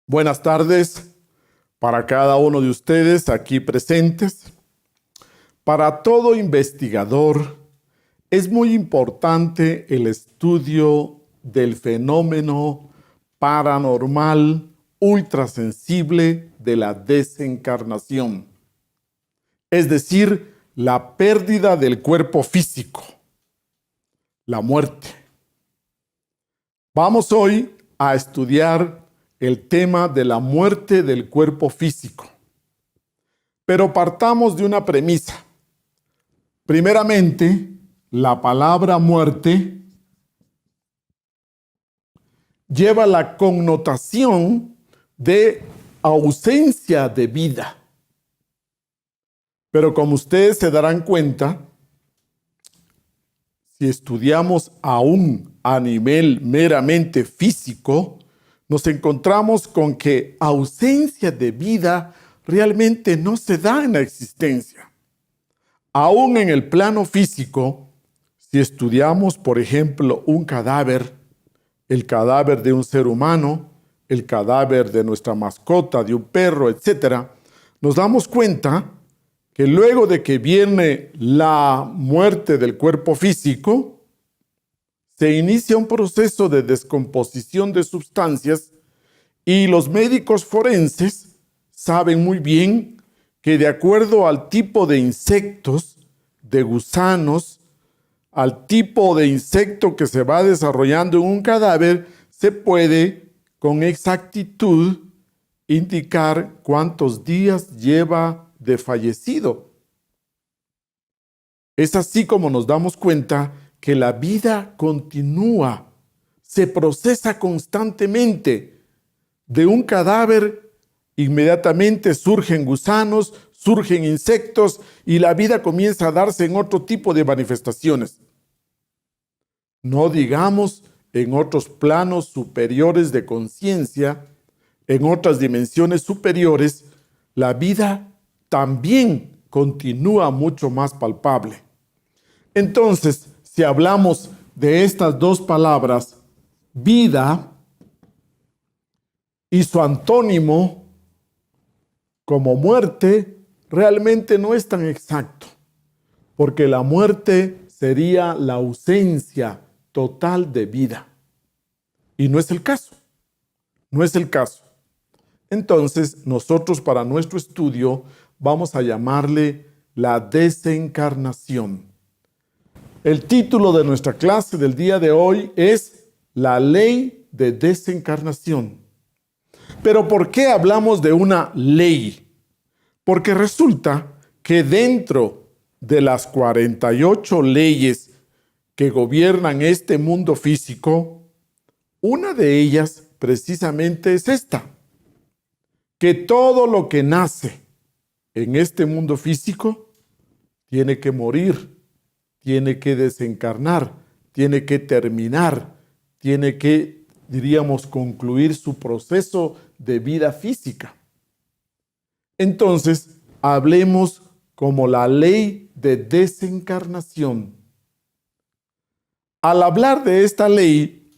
Buenas tardes para cada uno de ustedes aquí presentes. Para todo investigador es muy importante el estudio del fenómeno paranormal ultrasensible de la desencarnación, es decir, la pérdida del cuerpo físico, la muerte. Vamos hoy a estudiar el tema de la muerte del cuerpo físico. Pero partamos de una premisa. Primeramente, la palabra muerte lleva la connotación de ausencia de vida. Pero como ustedes se darán cuenta, si estudiamos aún a nivel meramente físico, nos encontramos con que ausencia de vida realmente no se da en la existencia. Aún en el plano físico, si estudiamos, por ejemplo, un cadáver, el cadáver de un ser humano, el cadáver de nuestra mascota, de un perro, etc., nos damos cuenta que luego de que viene la muerte del cuerpo físico, se inicia un proceso de descomposición de sustancias y los médicos forenses saben muy bien que de acuerdo al tipo de insectos, de gusanos, al tipo de insecto que se va desarrollando en un cadáver, se puede con exactitud indicar cuántos días lleva de fallecido. Es así como nos damos cuenta que la vida continúa, se procesa constantemente. De un cadáver inmediatamente surgen gusanos, surgen insectos y la vida comienza a darse en otro tipo de manifestaciones. No digamos en otros planos superiores de conciencia, en otras dimensiones superiores, la vida también continúa mucho más palpable. Entonces, si hablamos de estas dos palabras, vida y su antónimo como muerte, realmente no es tan exacto, porque la muerte sería la ausencia total de vida. Y no es el caso, no es el caso. Entonces, nosotros para nuestro estudio vamos a llamarle la desencarnación. El título de nuestra clase del día de hoy es La ley de desencarnación. Pero ¿por qué hablamos de una ley? Porque resulta que dentro de las 48 leyes que gobiernan este mundo físico, una de ellas precisamente es esta, que todo lo que nace en este mundo físico tiene que morir, tiene que desencarnar, tiene que terminar, tiene que, diríamos, concluir su proceso de vida física. Entonces, hablemos como la ley de desencarnación. Al hablar de esta ley,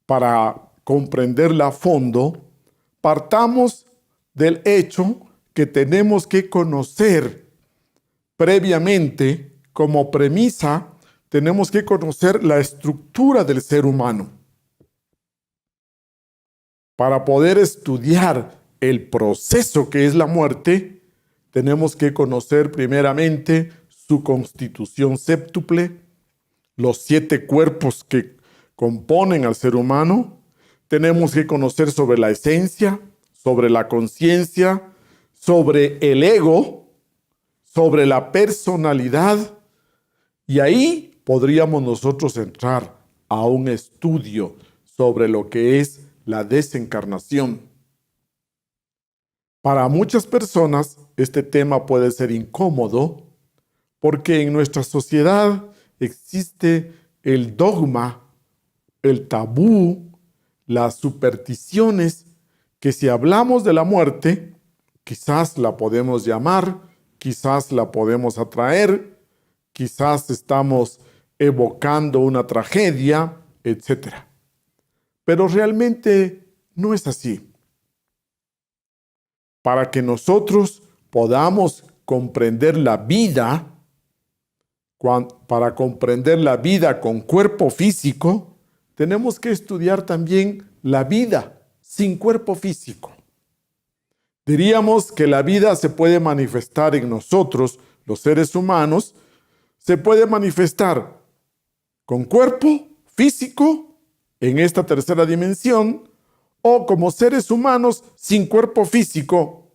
para comprenderla a fondo, partamos del hecho que tenemos que conocer previamente, como premisa, tenemos que conocer la estructura del ser humano. Para poder estudiar el proceso que es la muerte, tenemos que conocer primeramente su constitución séptuple, los 7 cuerpos que componen al ser humano. Tenemos que conocer sobre la esencia, sobre la conciencia, sobre el ego, sobre la personalidad. Y ahí podríamos nosotros entrar a un estudio sobre lo que es la desencarnación. Para muchas personas este tema puede ser incómodo porque en nuestra sociedad existe el dogma, el tabú, las supersticiones, que si hablamos de la muerte, quizás la podemos llamar, quizás la podemos atraer, quizás estamos evocando una tragedia, etc. Pero realmente no es así. para que nosotros podamos comprender la vida, para comprender la vida con cuerpo físico, tenemos que estudiar también la vida sin cuerpo físico. Diríamos que la vida se puede manifestar en nosotros, los seres humanos, se puede manifestar con cuerpo físico en esta tercera dimensión o como seres humanos sin cuerpo físico,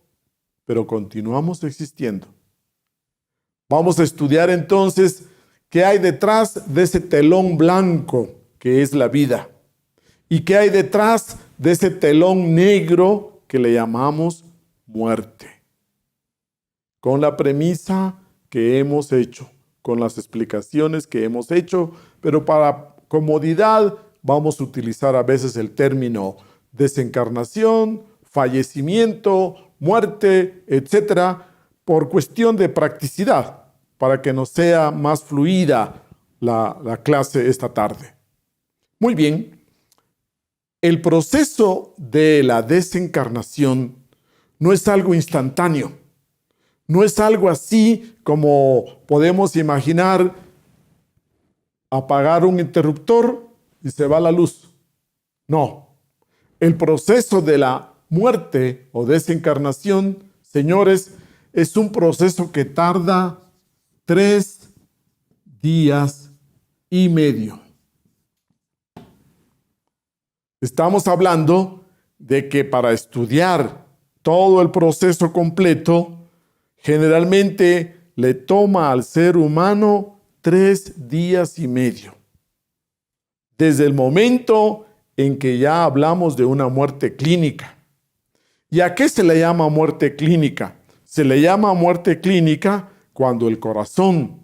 pero continuamos existiendo. Vamos a estudiar entonces qué hay detrás de ese telón blanco que es la vida y qué hay detrás de ese telón negro que le llamamos muerte. Con la premisa que hemos hecho, con las explicaciones que hemos hecho, pero para comodidad vamos a utilizar a veces el término desencarnación, fallecimiento, muerte, etcétera, por cuestión de practicidad, para que nos sea más fluida la clase esta tarde. Muy bien, el proceso de la desencarnación no es algo instantáneo, no es algo así como podemos imaginar apagar un interruptor y se va la luz. No, el proceso de la muerte o desencarnación, señores, es un proceso que tarda 3 días y medio. Estamos hablando de que para estudiar todo el proceso completo, generalmente le toma al ser humano 3 días y medio. Desde el momento en que ya hablamos de una muerte clínica. ¿Y a qué se le llama muerte clínica? Se le llama muerte clínica cuando el corazón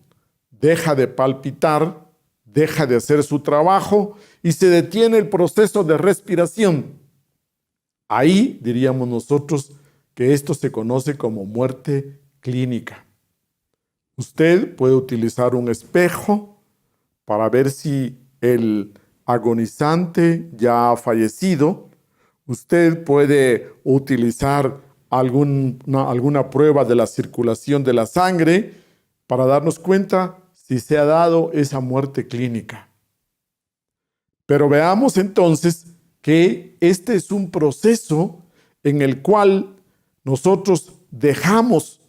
deja de palpitar, deja de hacer su trabajo y se detiene el proceso de respiración. Ahí diríamos nosotros que esto se conoce como muerte clínica. Usted puede utilizar un espejo para ver si el agonizante ya ha fallecido. Usted puede utilizar alguna prueba de la circulación de la sangre para darnos cuenta si se ha dado esa muerte clínica. Pero veamos entonces que este es un proceso en el cual nosotros dejamos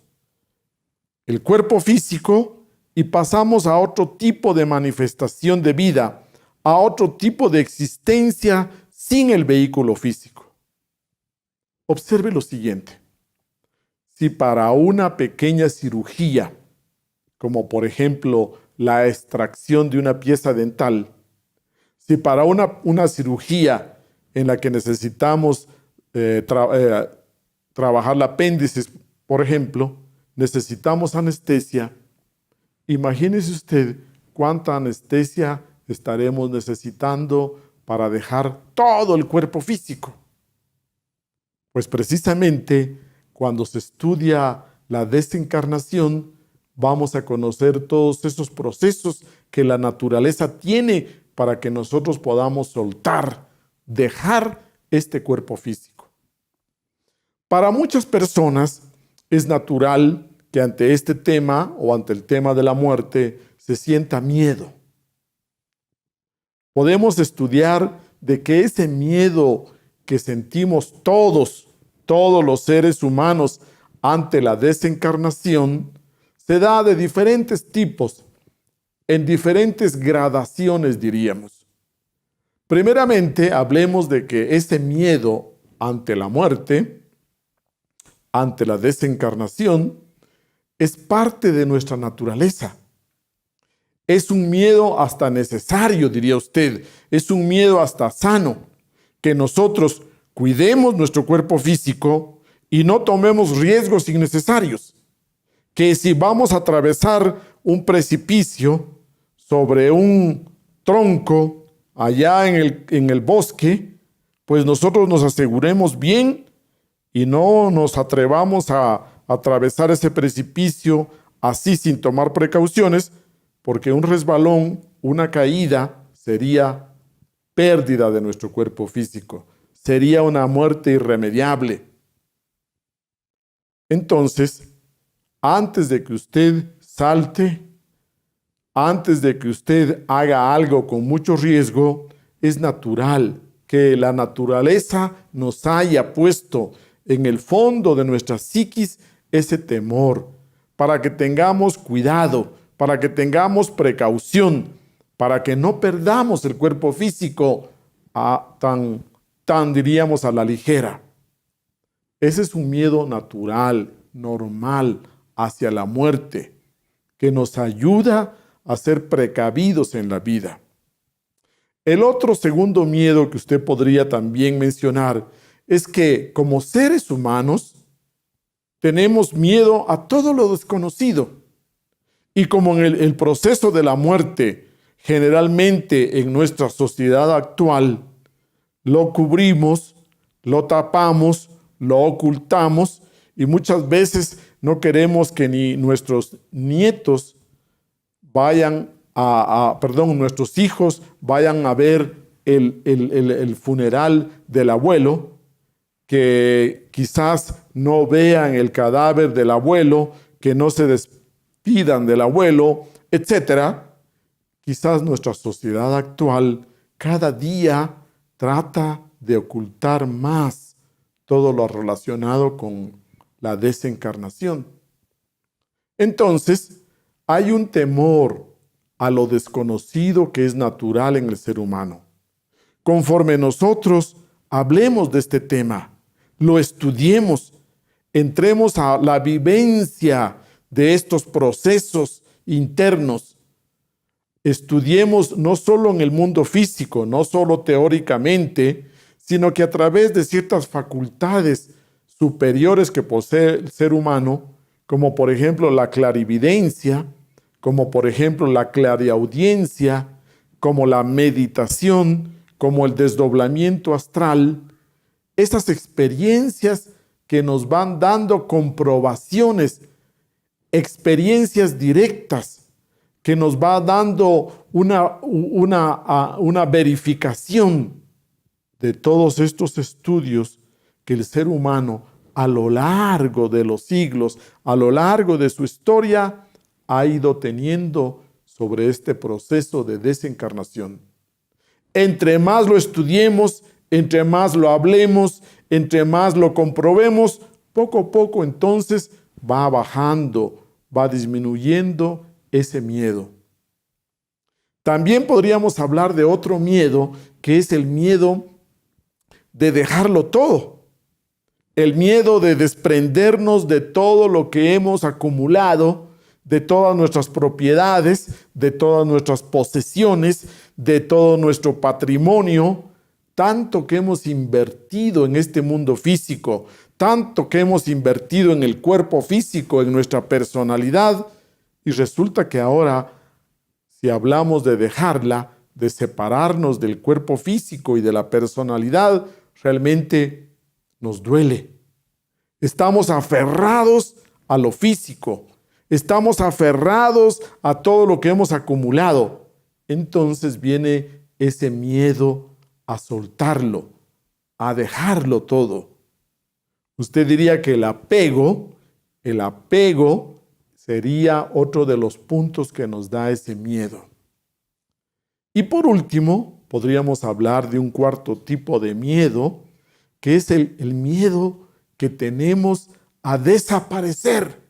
el cuerpo físico y pasamos a otro tipo de manifestación de vida, a otro tipo de existencia sin el vehículo físico. Observe lo siguiente. Si para una pequeña cirugía, como por ejemplo la extracción de una pieza dental, si para una cirugía en la que necesitamos trabajar el apéndice, por ejemplo, necesitamos anestesia, imagínese usted cuánta anestesia estaremos necesitando para dejar todo el cuerpo físico. Pues precisamente cuando se estudia la desencarnación, vamos a conocer todos esos procesos que la naturaleza tiene para que nosotros podamos soltar, dejar este cuerpo físico. Para muchas personas es natural que ante este tema o ante el tema de la muerte se sienta miedo. Podemos estudiar de que ese miedo que sentimos todos los seres humanos ante la desencarnación se da de diferentes tipos, en diferentes gradaciones diríamos. Primeramente, hablemos de que ese miedo ante la muerte, ante la desencarnación, es parte de nuestra naturaleza. Es un miedo hasta necesario, diría usted. Es un miedo hasta sano, que nosotros cuidemos nuestro cuerpo físico y no tomemos riesgos innecesarios. Que si vamos a atravesar un precipicio sobre un tronco allá en el bosque, pues nosotros nos aseguremos bien y no nos atrevamos a atravesar ese precipicio así sin tomar precauciones, porque un resbalón, una caída, sería pérdida de nuestro cuerpo físico. Sería una muerte irremediable. Entonces, antes de que usted salte, antes de que usted haga algo con mucho riesgo, es natural que la naturaleza nos haya puesto en el fondo de nuestra psiquis ese temor, para que tengamos cuidado, para que tengamos precaución, para que no perdamos el cuerpo físico tan diríamos a la ligera. Ese es un miedo natural, normal, hacia la muerte, que nos ayuda a ser precavidos en la vida. El otro segundo miedo que usted podría también mencionar es que como seres humanos tenemos miedo a todo lo desconocido. Y como en el proceso de la muerte, generalmente en nuestra sociedad actual, lo cubrimos, lo tapamos, lo ocultamos y muchas veces no queremos que ni nuestros nietos nuestros hijos vayan a ver el funeral del abuelo, que quizás no vean el cadáver del abuelo, que no se despidan del abuelo, etc. Quizás nuestra sociedad actual cada día trata de ocultar más todo lo relacionado con la desencarnación. Entonces, hay un temor a lo desconocido que es natural en el ser humano. Conforme nosotros hablemos de este tema, lo estudiemos, entremos a la vivencia de estos procesos internos, estudiemos no solo en el mundo físico, no solo teóricamente, sino que a través de ciertas facultades superiores que posee el ser humano, como por ejemplo la clarividencia, como por ejemplo la clariaudiencia, como la meditación, como el desdoblamiento astral, esas experiencias que nos van dando comprobaciones, experiencias directas, que nos va dando una verificación de todos estos estudios que el ser humano a lo largo de los siglos, a lo largo de su historia, ha ido teniendo sobre este proceso de desencarnación. Entre más lo estudiemos, entre más lo hablemos, entre más lo comprobemos, poco a poco entonces va bajando, va disminuyendo ese miedo. También podríamos hablar de otro miedo, que es el miedo de dejarlo todo. El miedo de desprendernos de todo lo que hemos acumulado, de todas nuestras propiedades, de todas nuestras posesiones, de todo nuestro patrimonio, tanto que hemos invertido en este mundo físico, tanto que hemos invertido en el cuerpo físico, en nuestra personalidad, y resulta que ahora, si hablamos de dejarla, de separarnos del cuerpo físico y de la personalidad, realmente nos duele. Estamos aferrados a lo físico, estamos aferrados a todo lo que hemos acumulado. Entonces viene ese miedo a soltarlo, a dejarlo todo. Usted diría que el apego sería otro de los puntos que nos da ese miedo. Y por último, podríamos hablar de un cuarto tipo de miedo, que es el miedo que tenemos a desaparecer.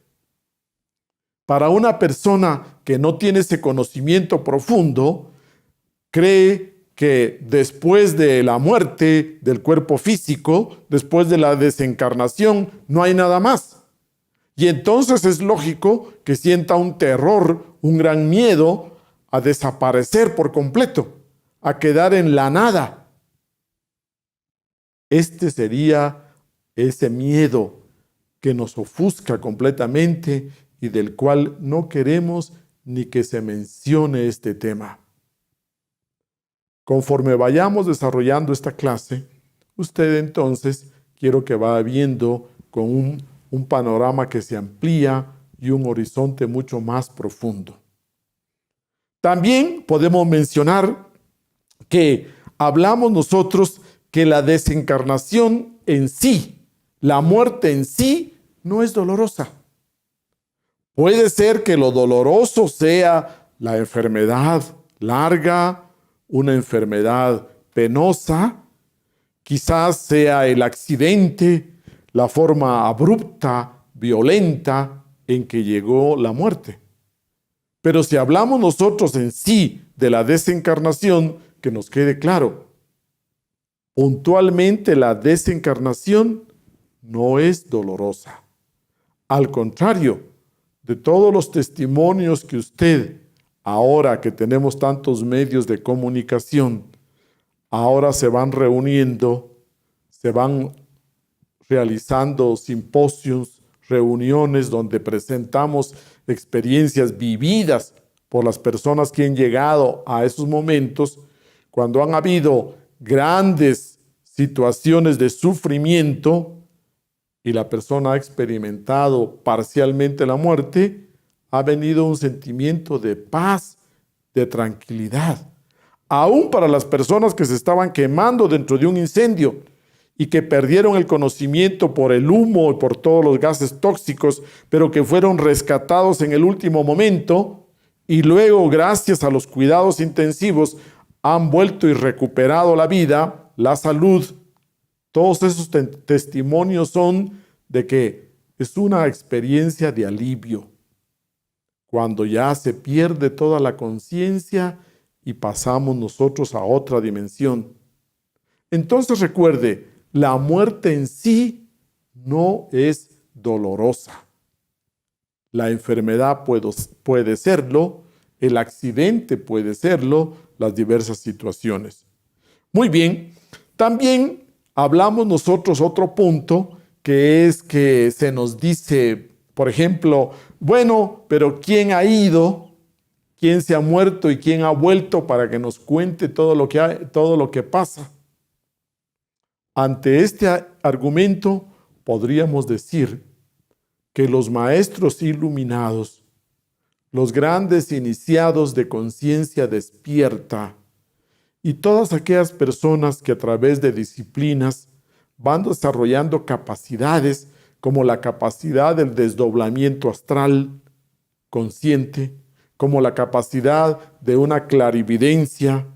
Para una persona que no tiene ese conocimiento profundo, cree que después de la muerte del cuerpo físico, después de la desencarnación, no hay nada más. Y entonces es lógico que sienta un terror, un gran miedo a desaparecer por completo, a quedar en la nada. Este sería ese miedo que nos ofusca completamente y del cual no queremos ni que se mencione este tema. Conforme vayamos desarrollando esta clase, usted entonces quiero que vaya viendo con un panorama que se amplía y un horizonte mucho más profundo. También podemos mencionar que hablamos nosotros que la desencarnación en sí, la muerte en sí, no es dolorosa. Puede ser que lo doloroso sea la enfermedad larga, una enfermedad penosa, quizás sea el accidente, la forma abrupta, violenta en que llegó la muerte. Pero si hablamos nosotros en sí de la desencarnación, que nos quede claro, puntualmente la desencarnación no es dolorosa. Al contrario, de todos los testimonios que usted, ahora que tenemos tantos medios de comunicación, ahora se van reuniendo, se van realizando simposios, reuniones donde presentamos experiencias vividas por las personas que han llegado a esos momentos, cuando han habido grandes situaciones de sufrimiento y la persona ha experimentado parcialmente la muerte, ha venido un sentimiento de paz, de tranquilidad. Aún para las personas que se estaban quemando dentro de un incendio y que perdieron el conocimiento por el humo y por todos los gases tóxicos, pero que fueron rescatados en el último momento y luego, gracias a los cuidados intensivos, han vuelto y recuperado la vida, la salud. Todos esos testimonios son de que es una experiencia de alivio. Cuando ya se pierde toda la conciencia y pasamos nosotros a otra dimensión. Entonces recuerde, la muerte en sí no es dolorosa. La enfermedad puede serlo, el accidente puede serlo, las diversas situaciones. Muy bien, también hablamos nosotros otro punto, que es que se nos dice, por ejemplo, bueno, pero ¿quién ha ido? ¿Quién se ha muerto y quién ha vuelto para que nos cuente todo lo que pasa? Ante este argumento, podríamos decir que los maestros iluminados, los grandes iniciados de conciencia despierta y todas aquellas personas que a través de disciplinas van desarrollando capacidades como la capacidad del desdoblamiento astral consciente, como la capacidad de una clarividencia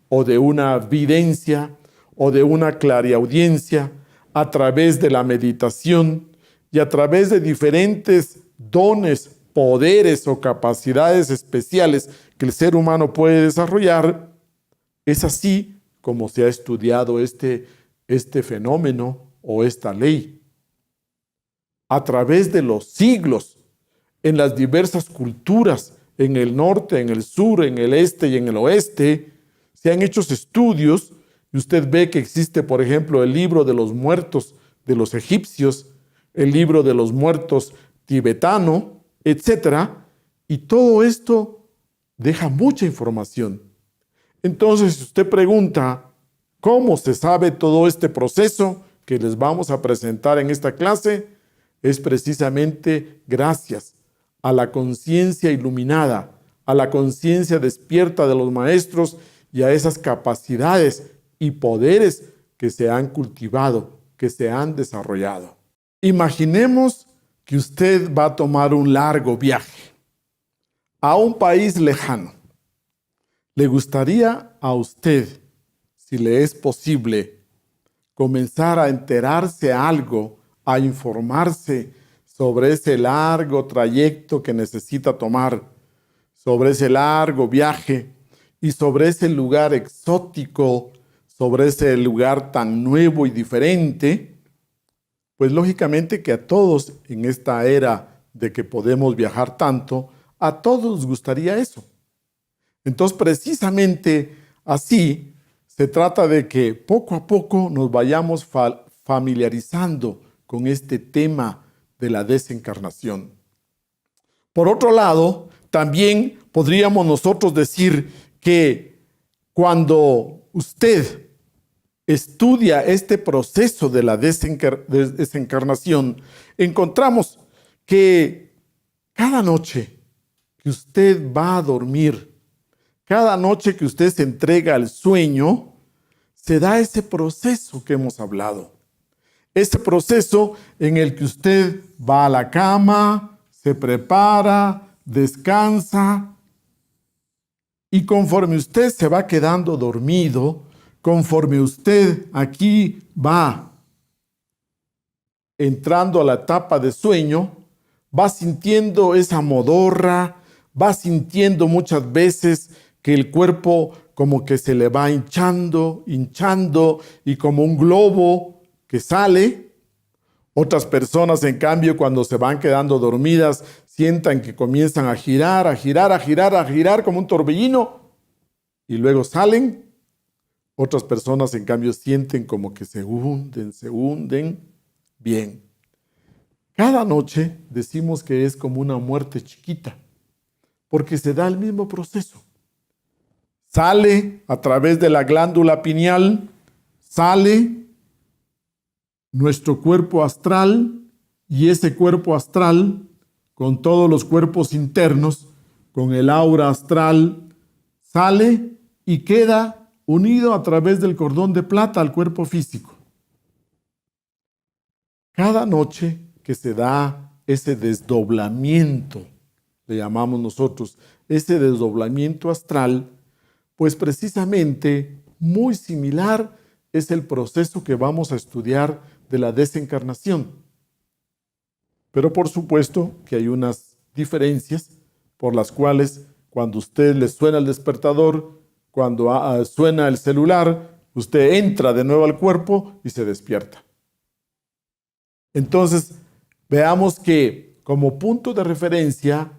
o de una videncia o de una clariaudiencia a través de la meditación y a través de diferentes dones, poderes o capacidades especiales que el ser humano puede desarrollar. Es así como se ha estudiado este fenómeno o esta ley. A través de los siglos, en las diversas culturas, en el norte, en el sur, en el este y en el oeste, se han hecho estudios y usted ve que existe, por ejemplo, el libro de los muertos de los egipcios, el libro de los muertos tibetano, etc. Y todo esto deja mucha información. Entonces, si usted pregunta, ¿cómo se sabe todo este proceso que les vamos a presentar en esta clase? Es precisamente gracias a la conciencia iluminada, a la conciencia despierta de los maestros y a esas capacidades y poderes que se han cultivado, que se han desarrollado. Imaginemos que usted va a tomar un largo viaje a un país lejano. ¿Le gustaría a usted, si le es posible, comenzar a enterarse algo, a informarse sobre ese largo trayecto que necesita tomar, sobre ese largo viaje y sobre ese lugar exótico, sobre ese lugar tan nuevo y diferente? Pues lógicamente que a todos en esta era de que podemos viajar tanto, a todos nos gustaría eso. Entonces, precisamente así, se trata de que poco a poco nos vayamos familiarizando con este tema de la desencarnación. Por otro lado, también podríamos nosotros decir que cuando usted estudia este proceso de la desencarnación, encontramos que cada noche que usted va a dormir, cada noche que usted se entrega al sueño, se da ese proceso que hemos hablado. Ese proceso en el que usted va a la cama, se prepara, descansa, y conforme usted se va quedando dormido, conforme usted aquí va entrando a la etapa de sueño, va sintiendo esa modorra, va sintiendo muchas veces que el cuerpo como que se le va hinchando, hinchando, y como un globo que sale. Otras personas, en cambio, cuando se van quedando dormidas, sientan que comienzan a girar, a girar, a girar, a girar como un torbellino, y luego salen. Otras personas, en cambio, sienten como que se hunden, se hunden. Bien. Cada noche decimos que es como una muerte chiquita, porque se da el mismo proceso. Sale a través de la glándula pineal, sale nuestro cuerpo astral, y ese cuerpo astral, con todos los cuerpos internos, con el aura astral, sale y queda unido a través del cordón de plata al cuerpo físico. Cada noche que se da ese desdoblamiento, le llamamos nosotros, ese desdoblamiento astral, pues precisamente muy similar es el proceso que vamos a estudiar de la desencarnación. Pero por supuesto que hay unas diferencias por las cuales cuando usted le suena el despertador, cuando suena el celular, usted entra de nuevo al cuerpo y se despierta. Entonces, veamos que como punto de referencia,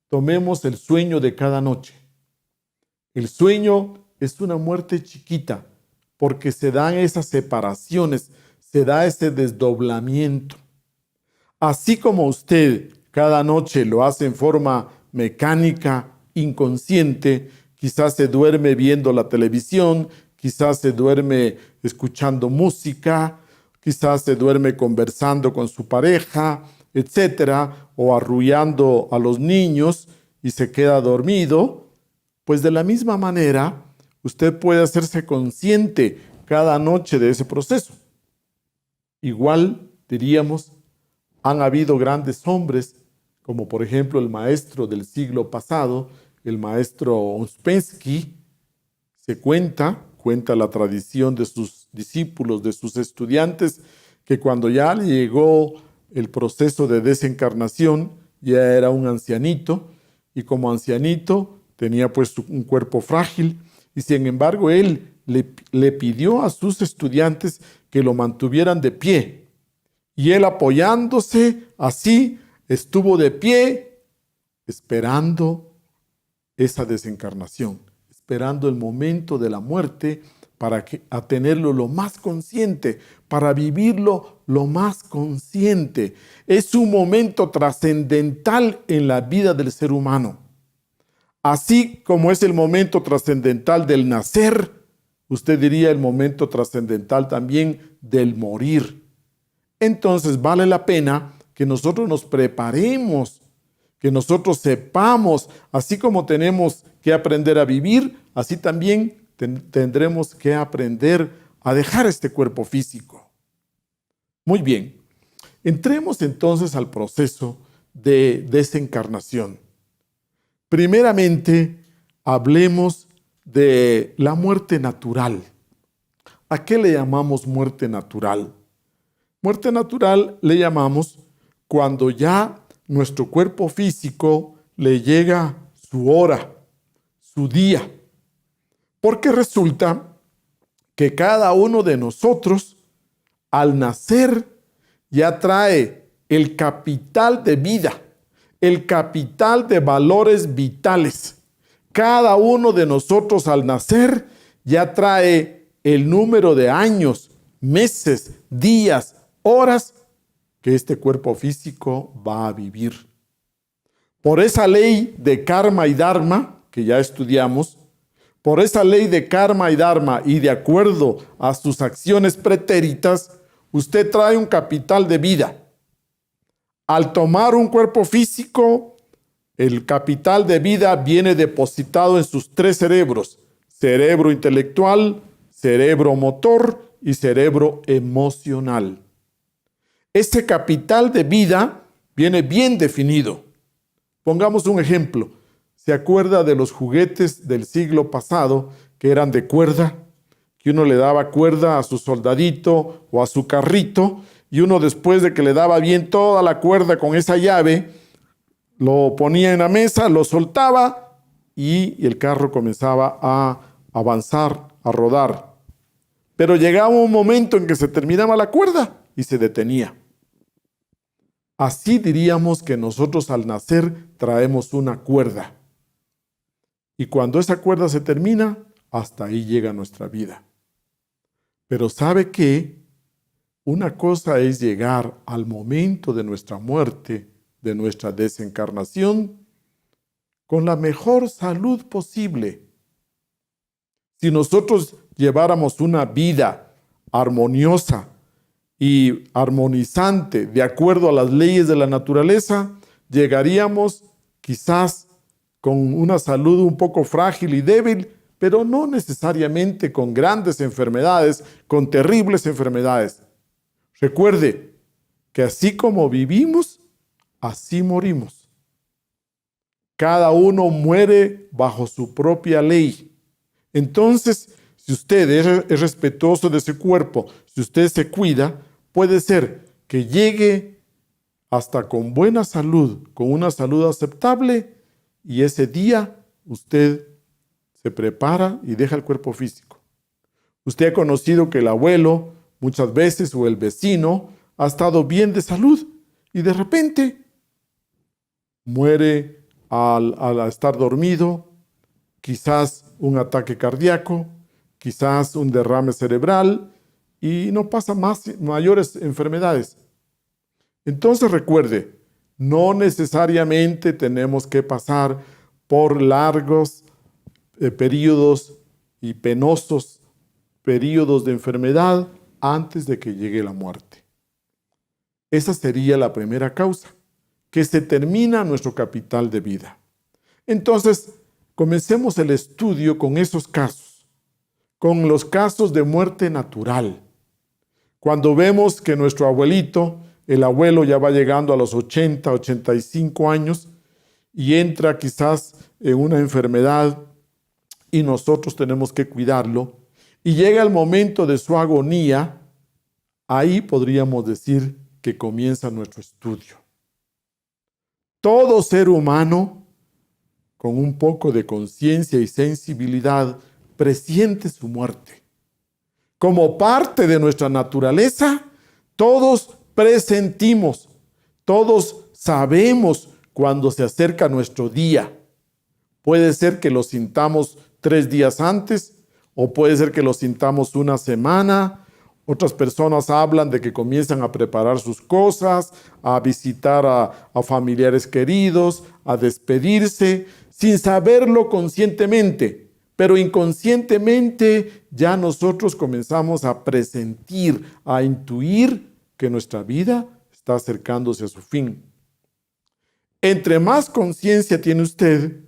tomemos el sueño de cada noche. El sueño es una muerte chiquita, porque se dan esas separaciones, se da ese desdoblamiento. Así como usted cada noche lo hace en forma mecánica, inconsciente, quizás se duerme viendo la televisión, quizás se duerme escuchando música, quizás se duerme conversando con su pareja, etcétera, o arrullando a los niños y se queda dormido. Pues de la misma manera, usted puede hacerse consciente cada noche de ese proceso. Igual, diríamos, han habido grandes hombres, como por ejemplo el maestro del siglo pasado, el maestro Ouspensky. Se cuenta la tradición de sus discípulos, de sus estudiantes, que cuando ya le llegó el proceso de desencarnación, ya era un ancianito, y como ancianito tenía pues un cuerpo frágil, y sin embargo él le pidió a sus estudiantes que lo mantuvieran de pie, y él, apoyándose así, estuvo de pie esperando esa desencarnación, esperando el momento de la muerte para tenerlo lo más consciente, para vivirlo lo más consciente. Es un momento trascendental en la vida del ser humano. Así como es el momento trascendental del nacer, usted diría el momento trascendental también del morir. Entonces vale la pena que nosotros nos preparemos, que nosotros sepamos, así como tenemos que aprender a vivir, así también tendremos que aprender a dejar este cuerpo físico. Muy bien, entremos entonces al proceso de desencarnación. Primeramente, hablemos de la muerte natural. ¿A qué le llamamos muerte natural? Muerte natural le llamamos cuando ya nuestro cuerpo físico le llega su hora, su día. Porque resulta que cada uno de nosotros, al nacer, ya trae el capital de vida, el capital de valores vitales. Cada uno de nosotros al nacer ya trae el número de años, meses, días, horas que este cuerpo físico va a vivir. Por esa ley de karma y dharma que ya estudiamos, por esa ley de karma y dharma y de acuerdo a sus acciones pretéritas, usted trae un capital de vida. Al tomar un cuerpo físico, el capital de vida viene depositado en sus tres cerebros: cerebro intelectual, cerebro motor y cerebro emocional. Este capital de vida viene bien definido. Pongamos un ejemplo. ¿Se acuerda de los juguetes del siglo pasado que eran de cuerda? Que uno le daba cuerda a su soldadito o a su carrito y uno, después de que le daba bien toda la cuerda con esa llave, lo ponía en la mesa, lo soltaba y el carro comenzaba a avanzar, a rodar. Pero llegaba un momento en que se terminaba la cuerda y se detenía. Así diríamos que nosotros al nacer traemos una cuerda. Y cuando esa cuerda se termina, hasta ahí llega nuestra vida. Pero ¿sabe qué? Una cosa es llegar al momento de nuestra muerte, de nuestra desencarnación, con la mejor salud posible. Si nosotros lleváramos una vida armoniosa y armonizante de acuerdo a las leyes de la naturaleza, llegaríamos quizás con una salud un poco frágil y débil, pero no necesariamente con grandes enfermedades, con terribles enfermedades. Recuerde que así como vivimos, así morimos. Cada uno muere bajo su propia ley. Entonces, si usted es respetuoso de su cuerpo, si usted se cuida, puede ser que llegue hasta con buena salud, con una salud aceptable, y ese día usted se prepara y deja el cuerpo físico. Usted ha conocido que el abuelo, muchas veces, o el vecino, ha estado bien de salud y de repente muere al estar dormido, quizás un ataque cardíaco, quizás un derrame cerebral y no pasa mayores enfermedades. Entonces recuerde, no necesariamente tenemos que pasar por largos periodos y penosos periodos de enfermedad antes de que llegue la muerte. Esa sería la primera causa, que se termina nuestro capital de vida. Entonces, comencemos el estudio con esos casos, con los casos de muerte natural. Cuando vemos que nuestro abuelito, el abuelo ya va llegando a los 80, 85 años y entra quizás en una enfermedad y nosotros tenemos que cuidarlo, y llega el momento de su agonía, ahí podríamos decir que comienza nuestro estudio. Todo ser humano con un poco de conciencia y sensibilidad presiente su muerte. Como parte de nuestra naturaleza, todos presentimos, todos sabemos cuando se acerca nuestro día. Puede ser que lo sintamos 3 días antes, o puede ser que lo sintamos una semana. Otras personas hablan de que comienzan a preparar sus cosas, a visitar a familiares queridos, a despedirse, sin saberlo conscientemente. Pero inconscientemente ya nosotros comenzamos a presentir, a intuir que nuestra vida está acercándose a su fin. Entre más conciencia tiene usted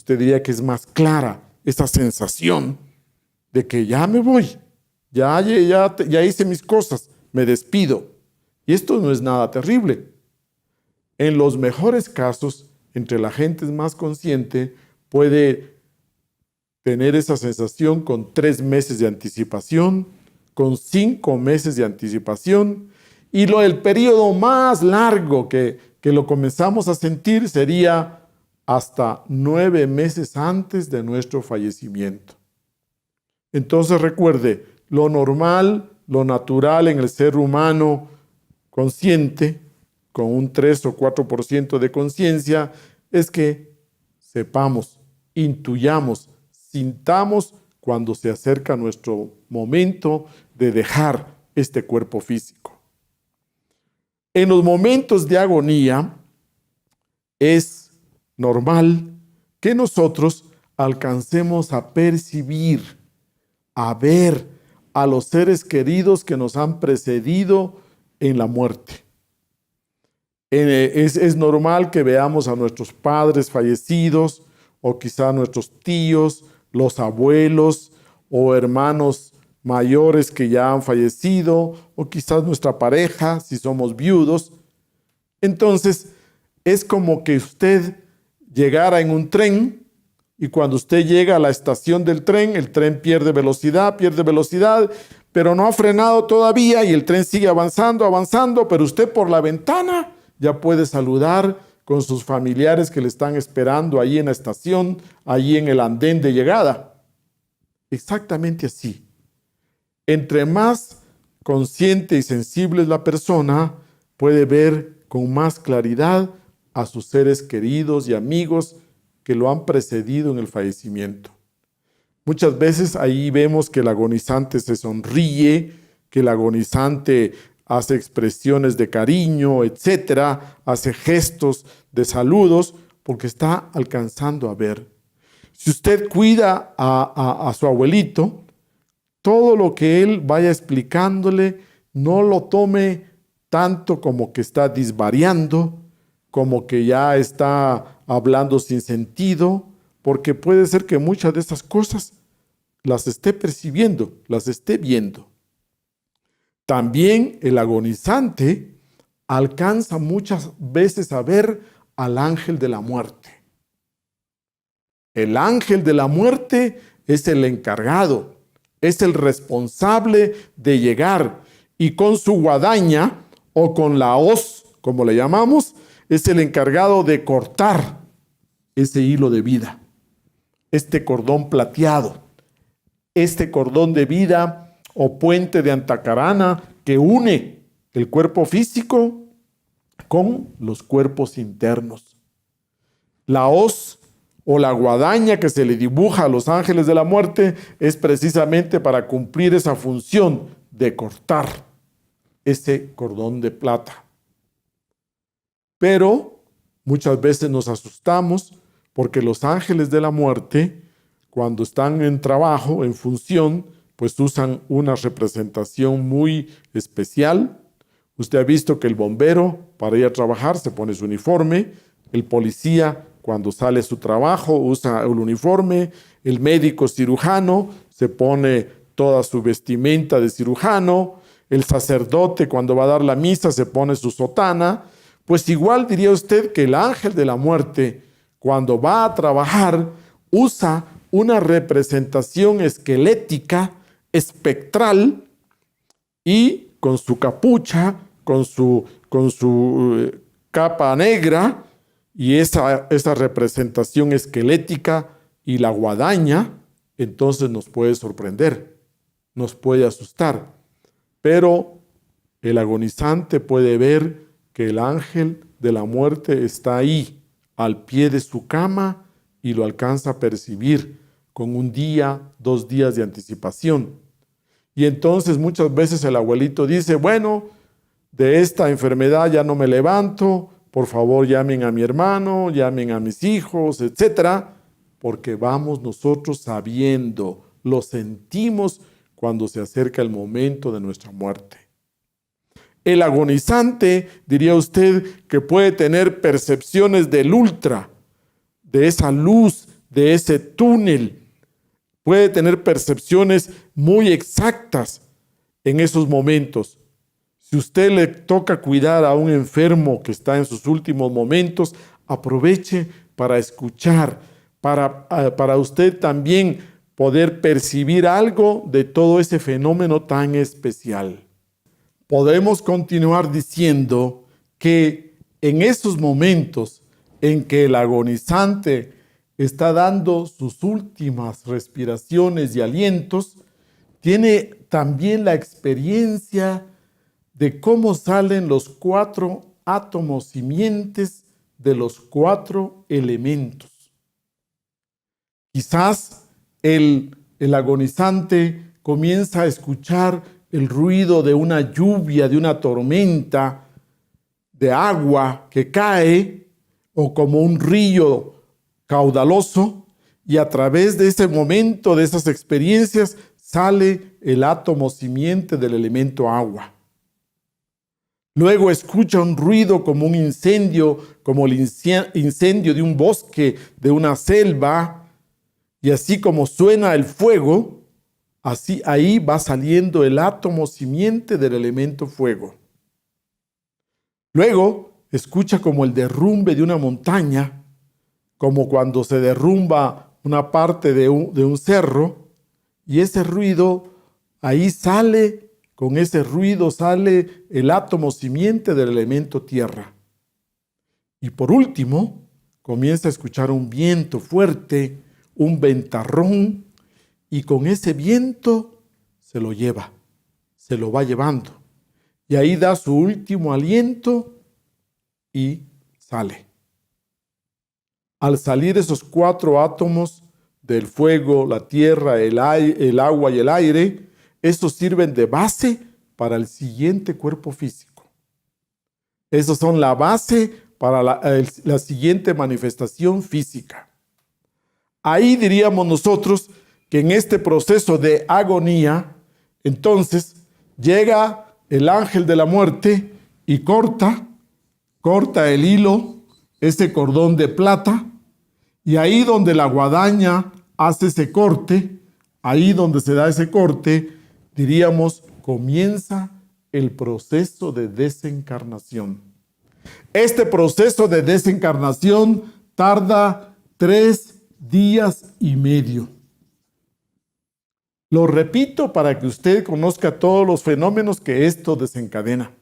diría que es más clara esa sensación de que ya me voy, ya hice mis cosas, me despido. Y esto no es nada terrible. En los mejores casos, entre la gente más consciente, puede tener esa sensación con 3 meses de anticipación, con 5 meses de anticipación, y el periodo más largo que lo comenzamos a sentir sería hasta 9 meses antes de nuestro fallecimiento. Entonces recuerde, lo normal, lo natural en el ser humano consciente, con un 3 o 4% de conciencia, es que sepamos, intuyamos, sintamos cuando se acerca nuestro momento de dejar este cuerpo físico. En los momentos de agonía es normal que nosotros alcancemos a percibir, a ver a los seres queridos que nos han precedido en la muerte. Es normal que veamos a nuestros padres fallecidos, o quizá nuestros tíos, los abuelos o hermanos mayores que ya han fallecido, o quizás nuestra pareja, si somos viudos. Entonces, es como que usted llegara en un tren y cuando usted llega a la estación del tren, el tren pierde velocidad, pero no ha frenado todavía y el tren sigue avanzando, pero usted por la ventana ya puede saludar con sus familiares que le están esperando ahí en la estación, ahí en el andén de llegada. Exactamente así. Entre más consciente y sensible es la persona, puede ver con más claridad a sus seres queridos y amigos que lo han precedido en el fallecimiento. Muchas veces ahí vemos que el agonizante se sonríe, que el agonizante hace expresiones de cariño, etcétera, hace gestos de saludos, porque está alcanzando a ver. Si usted cuida a su abuelito, todo lo que él vaya explicándole, no lo tome tanto como que está disvariando, como que ya está hablando sin sentido, porque puede ser que muchas de esas cosas las esté percibiendo, las esté viendo. También el agonizante alcanza muchas veces a ver al ángel de la muerte. El ángel de la muerte es el encargado, es el responsable de llegar y con su guadaña o con la hoz, como le llamamos, es el encargado de cortar ese hilo de vida, este cordón plateado, este cordón de vida o puente de Antacarana que une el cuerpo físico con los cuerpos internos. La hoz o la guadaña que se le dibuja a los ángeles de la muerte es precisamente para cumplir esa función de cortar ese cordón de plata. Pero muchas veces nos asustamos porque los ángeles de la muerte, cuando están en trabajo, en función, pues usan una representación muy especial. Usted ha visto que el bombero, para ir a trabajar, se pone su uniforme. El policía, cuando sale a su trabajo, usa el uniforme. El médico cirujano se pone toda su vestimenta de cirujano. El sacerdote, cuando va a dar la misa, se pone su sotana. Pues igual diría usted que el ángel de la muerte, cuando va a trabajar, usa una representación esquelética, espectral, y con su capucha, con su capa negra, y esa representación esquelética y la guadaña, entonces nos puede sorprender, nos puede asustar. Pero el agonizante puede ver que el ángel de la muerte está ahí, al pie de su cama, y lo alcanza a percibir con 1 día, 2 días de anticipación. Y entonces muchas veces el abuelito dice, bueno, de esta enfermedad ya no me levanto, por favor llamen a mi hermano, llamen a mis hijos, etcétera, porque vamos nosotros sabiendo, lo sentimos cuando se acerca el momento de nuestra muerte. El agonizante, diría usted, que puede tener percepciones del ultra, de esa luz, de ese túnel. Puede tener percepciones muy exactas en esos momentos. Si usted le toca cuidar a un enfermo que está en sus últimos momentos, aproveche para escuchar, para usted también poder percibir algo de todo ese fenómeno tan especial. Podemos continuar diciendo que en esos momentos en que el agonizante está dando sus últimas respiraciones y alientos, tiene también la experiencia de cómo salen los 4 átomos simientes de los 4 elementos. Quizás el agonizante comienza a escuchar el ruido de una lluvia, de una tormenta de agua que cae, o como un río caudaloso, y a través de ese momento, de esas experiencias, sale el átomo simiente del elemento agua. Luego escucha un ruido como un incendio, como el incendio de un bosque, de una selva, y así como suena el fuego, Así ahí va saliendo el átomo simiente del elemento fuego. Luego escucha como el derrumbe de una montaña, como cuando se derrumba una parte de un cerro, y ese ruido, ahí sale, con ese ruido sale el átomo simiente del elemento tierra. Y por último, comienza a escuchar un viento fuerte, un ventarrón, y con ese viento se lo lleva, se lo va llevando. Y ahí da su último aliento y sale. Al salir esos 4 átomos del fuego, la tierra, el agua y el aire, estos sirven de base para el siguiente cuerpo físico. Esos son la base para la siguiente manifestación física. Ahí diríamos nosotros que en este proceso de agonía, entonces llega el ángel de la muerte y corta el hilo, ese cordón de plata, y ahí donde la guadaña hace ese corte, ahí donde se da ese corte, diríamos, comienza el proceso de desencarnación. Este proceso de desencarnación tarda 3 días y medio. Lo repito para que usted conozca todos los fenómenos que esto desencadena.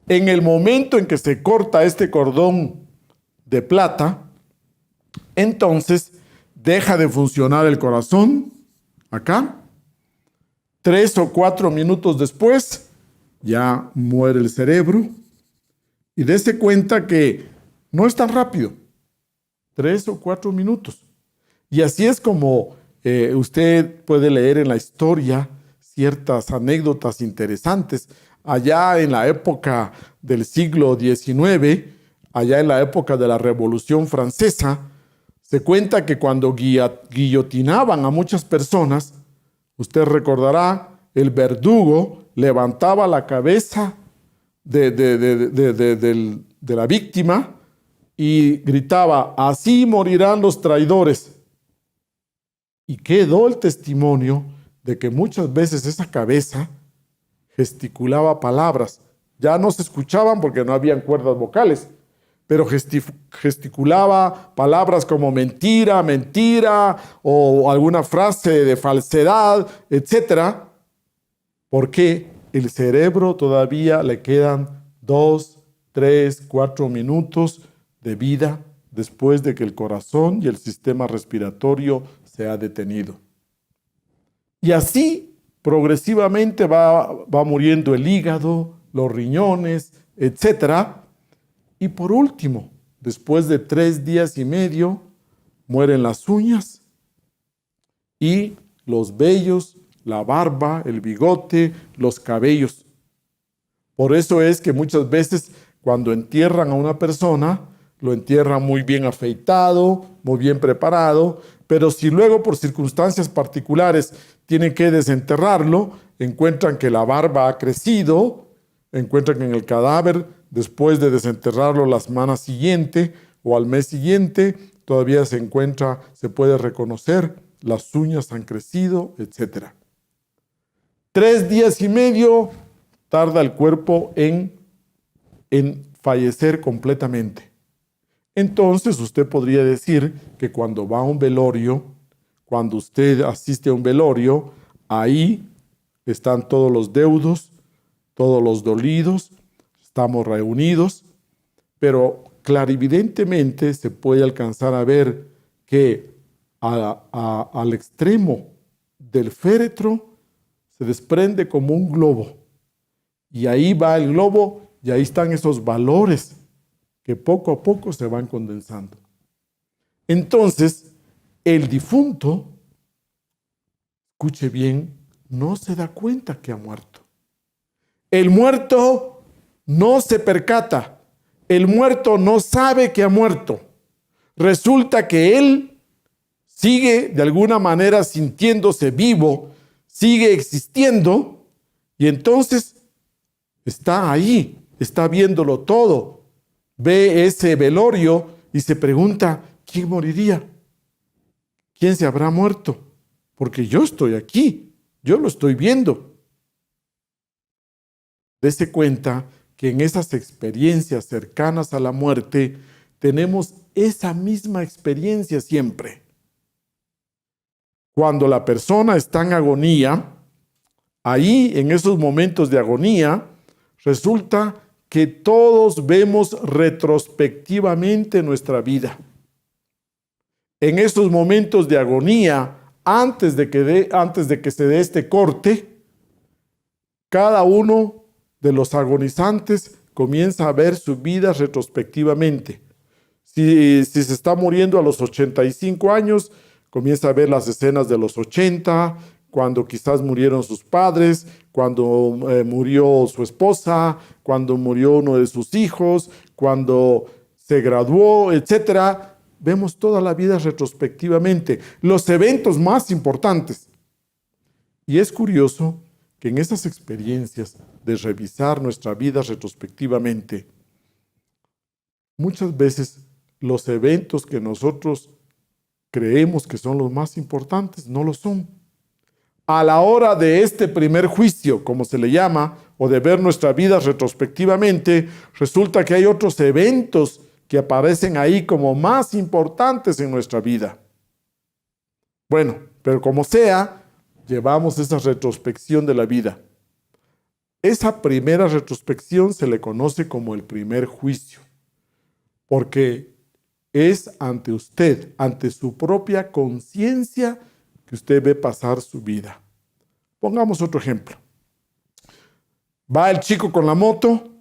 En el momento en que se corta este cordón de plata, entonces deja de funcionar el corazón, acá. 3 o 4 minutos después, ya muere el cerebro. Y dése cuenta que no es tan rápido. 3 o 4 minutos. Y así es como usted puede leer en la historia ciertas anécdotas interesantes. Allá en la época del siglo XIX, allá en la época de la Revolución Francesa, se cuenta que cuando guillotinaban a muchas personas, usted recordará, el verdugo levantaba la cabeza de la víctima y gritaba, así morirán los traidores. Y quedó el testimonio de que muchas veces esa cabeza gesticulaba palabras. Ya no se escuchaban porque no habían cuerdas vocales, pero gesticulaba palabras como mentira, mentira, o alguna frase de falsedad, etc. Porque el cerebro todavía le quedan 2, 3, 4 minutos de vida después de que el corazón y el sistema respiratorio se ha detenido. Y así progresivamente va muriendo el hígado, los riñones, etc. Y por último, después de 3 días y medio, mueren las uñas y los vellos, la barba, el bigote, los cabellos. Por eso es que muchas veces cuando entierran a una persona, lo entierran muy bien afeitado, muy bien preparado, pero si luego por circunstancias particulares tienen que desenterrarlo, encuentran que la barba ha crecido, encuentran que en el cadáver, después de desenterrarlo la semana siguiente o al mes siguiente, todavía se puede reconocer, las uñas han crecido, etc. 3 días y medio tarda el cuerpo en fallecer completamente. Entonces usted podría decir que cuando va a un velorio, cuando usted asiste a un velorio, ahí están todos los deudos, todos los dolidos, estamos reunidos, pero clarividentemente se puede alcanzar a ver que al extremo del féretro se desprende como un globo, y ahí va el globo y ahí están esos valores que poco a poco se van condensando. Entonces, el difunto, escuche bien, no se da cuenta que ha muerto. El muerto no se percata. El muerto no sabe que ha muerto. Resulta que él sigue de alguna manera sintiéndose vivo, sigue existiendo, y entonces está ahí, está viéndolo todo. Ve ese velorio y se pregunta, ¿quién moriría? ¿Quién se habrá muerto? Porque yo estoy aquí. Yo lo estoy viendo. Dese cuenta que en esas experiencias cercanas a la muerte tenemos esa misma experiencia siempre. Cuando la persona está en agonía, ahí en esos momentos de agonía, resulta que todos vemos retrospectivamente nuestra vida. En esos momentos de agonía, antes de que se dé este corte, cada uno de los agonizantes comienza a ver su vida retrospectivamente. Si se está muriendo a los 85 años, comienza a ver las escenas de los 80, cuando quizás murieron sus padres, cuando murió su esposa, cuando murió uno de sus hijos, cuando se graduó, etc. Vemos toda la vida retrospectivamente, los eventos más importantes. Y es curioso que en esas experiencias de revisar nuestra vida retrospectivamente, muchas veces los eventos que nosotros creemos que son los más importantes no lo son. A la hora de este primer juicio, como se le llama, o de ver nuestra vida retrospectivamente, resulta que hay otros eventos que aparecen ahí como más importantes en nuestra vida. Bueno, pero como sea, llevamos esa retrospección de la vida. Esa primera retrospección se le conoce como el primer juicio, porque es ante usted, ante su propia conciencia, que usted ve pasar su vida. Pongamos otro ejemplo. Va el chico con la moto,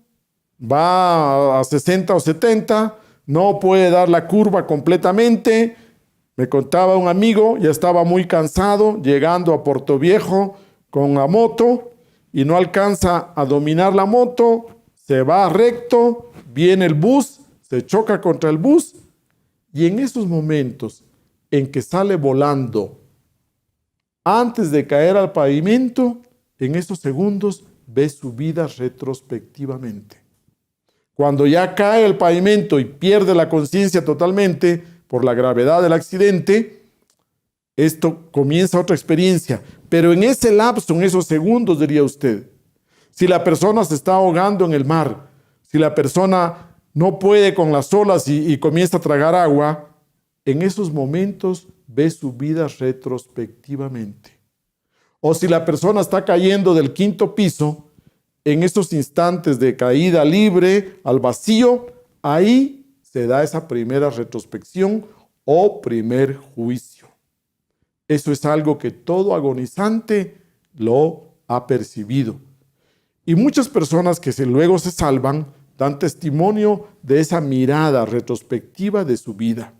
va a 60 o 70, no puede dar la curva completamente. Me contaba un amigo, ya estaba muy cansado, llegando a Puerto Viejo con la moto y no alcanza a dominar la moto, se va recto, viene el bus, se choca contra el bus y en esos momentos en que sale volando, antes de caer al pavimento, en esos segundos ve su vida retrospectivamente. Cuando ya cae el pavimento y pierde la conciencia totalmente por la gravedad del accidente, esto comienza otra experiencia. Pero en ese lapso, en esos segundos, diría usted, si la persona se está ahogando en el mar, si la persona no puede con las olas y comienza a tragar agua, en esos momentos ve su vida retrospectivamente. O si la persona está cayendo del 5º piso, en esos instantes de caída libre al vacío, ahí se da esa primera retrospección o primer juicio. Eso es algo que todo agonizante lo ha percibido. Y muchas personas que luego se salvan dan testimonio de esa mirada retrospectiva de su vida.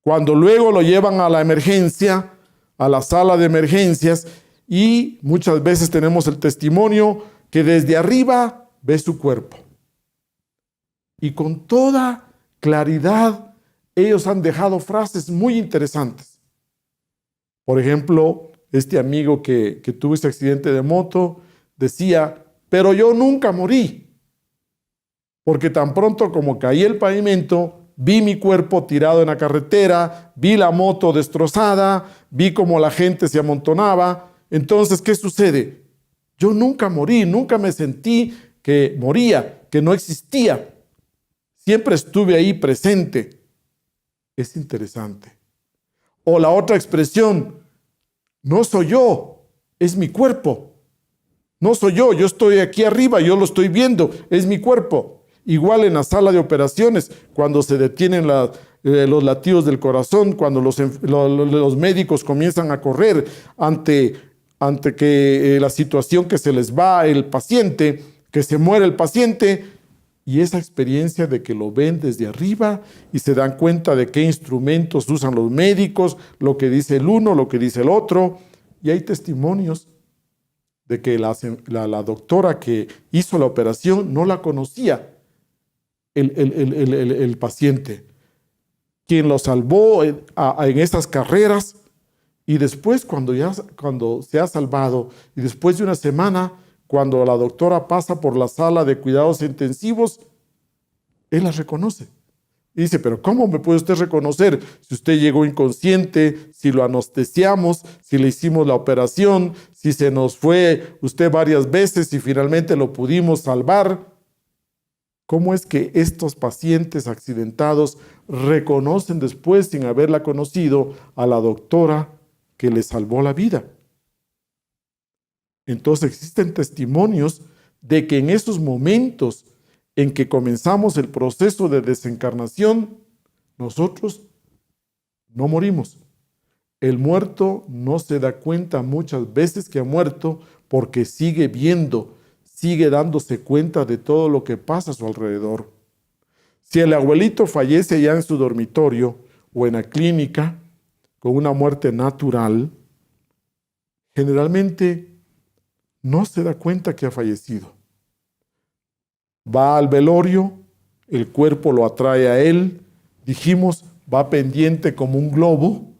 Cuando luego lo llevan a la emergencia, a la sala de emergencias, y muchas veces tenemos el testimonio que desde arriba ve su cuerpo. Y con toda claridad, ellos han dejado frases muy interesantes. Por ejemplo, este amigo que tuvo ese accidente de moto decía, pero yo nunca morí, porque tan pronto como caí el pavimento, vi mi cuerpo tirado en la carretera, vi la moto destrozada, vi cómo la gente se amontonaba. Entonces, ¿qué sucede? Yo nunca morí, nunca me sentí que moría, que no existía. Siempre estuve ahí presente. Es interesante. O la otra expresión, no soy yo, es mi cuerpo. No soy yo estoy aquí arriba, yo lo estoy viendo, es mi cuerpo. Igual en la sala de operaciones, cuando se detienen los latidos del corazón, cuando los médicos comienzan a correr ante que la situación que se les va el paciente, que se muere el paciente, y esa experiencia de que lo ven desde arriba y se dan cuenta de qué instrumentos usan los médicos, lo que dice el uno, lo que dice el otro, y hay testimonios de que la doctora que hizo la operación no la conocía, el paciente, quien lo salvó en esas carreras, y después cuando se ha salvado, y después de una semana, cuando la doctora pasa por la sala de cuidados intensivos, él la reconoce. Y dice, pero ¿cómo me puede usted reconocer si usted llegó inconsciente, si lo anestesiamos, si le hicimos la operación, si se nos fue usted varias veces y finalmente lo pudimos salvar? ¿Cómo es que estos pacientes accidentados reconocen después, sin haberla conocido, a la doctora que les salvó la vida? Entonces existen testimonios de que en esos momentos en que comenzamos el proceso de desencarnación, nosotros no morimos. El muerto no se da cuenta muchas veces que ha muerto porque sigue viendo, sigue dándose cuenta de todo lo que pasa a su alrededor. Si el abuelito fallece ya en su dormitorio o en la clínica con una muerte natural, generalmente no se da cuenta que ha fallecido. Va al velorio, el cuerpo lo atrae a él, dijimos, va pendiente como un globo,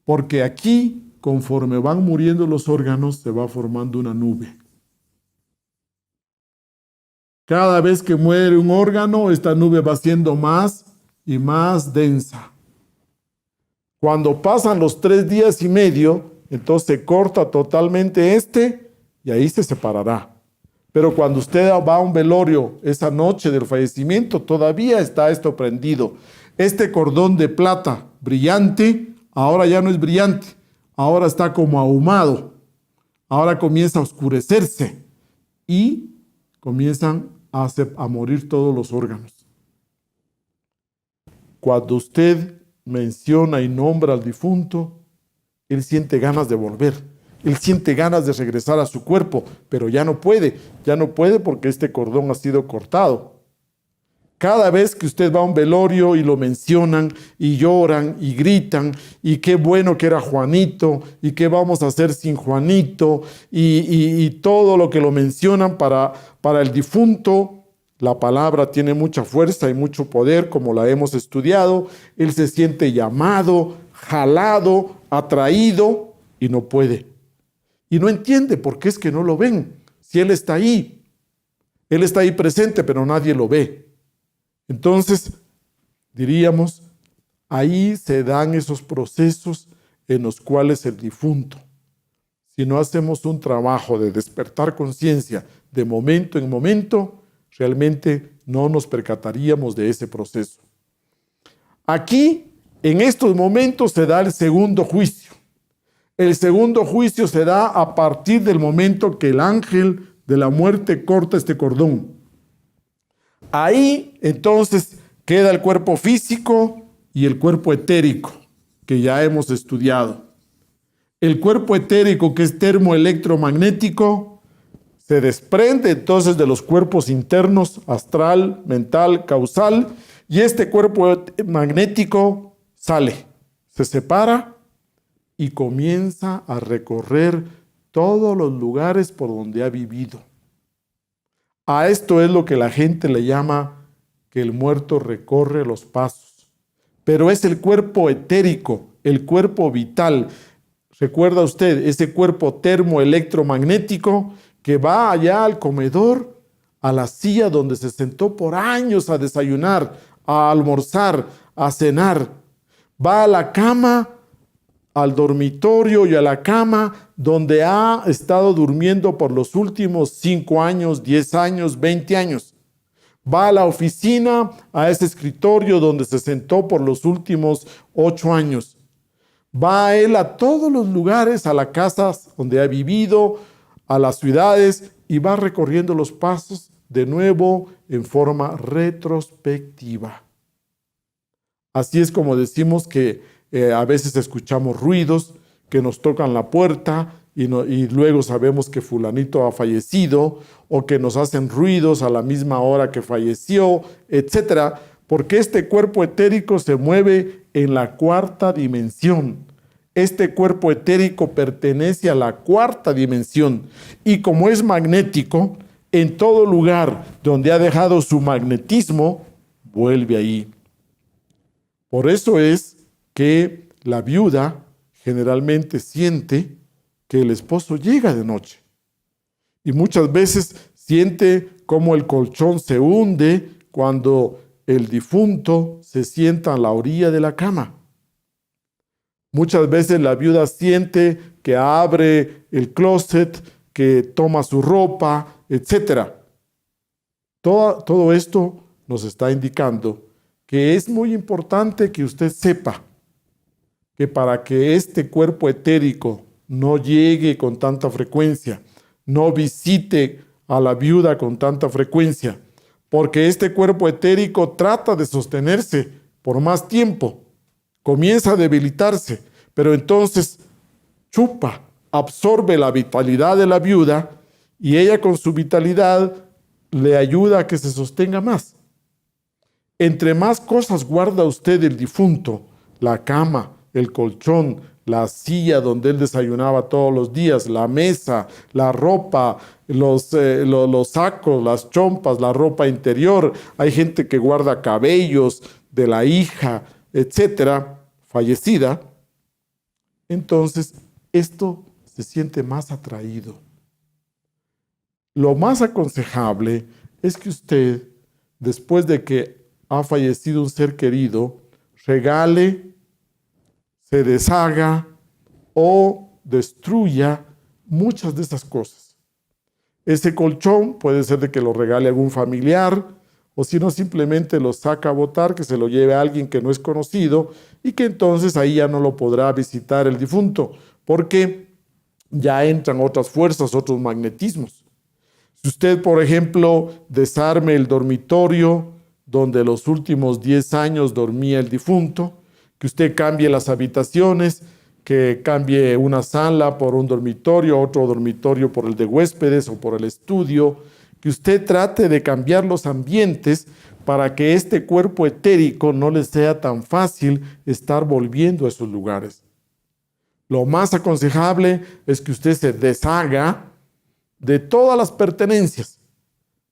porque aquí, conforme van muriendo los órganos, se va formando una nube. Cada vez que muere un órgano, esta nube va siendo más y más densa. Cuando pasan los 3 días y medio, entonces se corta totalmente y ahí se separará. Pero cuando usted va a un velorio esa noche del fallecimiento, todavía está esto prendido. Este cordón de plata brillante, ahora ya no es brillante, ahora está como ahumado. Ahora comienza a oscurecerse y comienzan a morir todos los órganos. Cuando usted menciona y nombra al difunto, él siente ganas de volver. Él siente ganas de regresar a su cuerpo, pero ya no puede porque este cordón ha sido cortado. Cada vez que usted va a un velorio y lo mencionan y lloran y gritan y qué bueno que era Juanito y qué vamos a hacer sin Juanito y todo lo que lo mencionan para el difunto, la palabra tiene mucha fuerza y mucho poder como la hemos estudiado. Él se siente llamado, jalado, atraído y no puede. Y no entiende por qué es que no lo ven. Si Él está ahí presente, pero nadie lo ve. Entonces, diríamos, ahí se dan esos procesos en los cuales el difunto, si no hacemos un trabajo de despertar conciencia de momento en momento, realmente no nos percataríamos de ese proceso. Aquí, en estos momentos, se da el segundo juicio. El segundo juicio se da a partir del momento que el ángel de la muerte corta este cordón. Ahí entonces queda el cuerpo físico y el cuerpo etérico, que ya hemos estudiado. El cuerpo etérico, que es termoelectromagnético, se desprende entonces de los cuerpos internos, astral, mental, causal, y este cuerpo magnético sale, se separa y comienza a recorrer todos los lugares por donde ha vivido. A esto es lo que la gente le llama que el muerto recorre los pasos. Pero es el cuerpo etérico, el cuerpo vital. ¿Recuerda usted ese cuerpo termoelectromagnético que va allá al comedor, a la silla donde se sentó por años a desayunar, a almorzar, a cenar? Va a la cama, al dormitorio y a la cama donde ha estado durmiendo por los últimos 5 años, 10 años, 20 años. Va a la oficina, a ese escritorio donde se sentó por los últimos 8 años. Va él a todos los lugares, a las casas donde ha vivido, a las ciudades, y va recorriendo los pasos de nuevo en forma retrospectiva. Así es como decimos que a veces escuchamos ruidos que nos tocan la puerta y luego sabemos que fulanito ha fallecido, o que nos hacen ruidos a la misma hora que falleció, etc. Porque este cuerpo etérico se mueve en la 4ª dimensión. Este cuerpo etérico pertenece a la 4ª dimensión y como es magnético, en todo lugar donde ha dejado su magnetismo, vuelve ahí. Por eso es que la viuda generalmente siente que el esposo llega de noche. Y muchas veces siente cómo el colchón se hunde cuando el difunto se sienta a la orilla de la cama. Muchas veces la viuda siente que abre el closet, que toma su ropa, etc. Todo esto nos está indicando que es muy importante que usted sepa que para que este cuerpo etérico no llegue con tanta frecuencia, no visite a la viuda con tanta frecuencia, porque este cuerpo etérico trata de sostenerse por más tiempo, comienza a debilitarse, pero entonces chupa, absorbe la vitalidad de la viuda y ella con su vitalidad le ayuda a que se sostenga más. Entre más cosas guarda usted del difunto, la cama, el colchón, la silla donde él desayunaba todos los días, la mesa, la ropa, los sacos, las chompas, la ropa interior. Hay gente que guarda cabellos de la hija, etcétera, fallecida. Entonces, esto se siente más atraído. Lo más aconsejable es que usted, después de que ha fallecido un ser querido, regale, se deshaga o destruya muchas de esas cosas. Ese colchón puede ser de que lo regale a algún familiar, o si no, simplemente lo saca a botar, que se lo lleve a alguien que no es conocido y que entonces ahí ya no lo podrá visitar el difunto, porque ya entran otras fuerzas, otros magnetismos. Si usted, por ejemplo, desarme el dormitorio donde los últimos 10 años dormía el difunto, que usted cambie las habitaciones, que cambie una sala por un dormitorio, otro dormitorio por el de huéspedes o por el estudio, que usted trate de cambiar los ambientes para que este cuerpo etérico no le sea tan fácil estar volviendo a esos lugares. Lo más aconsejable es que usted se deshaga de todas las pertenencias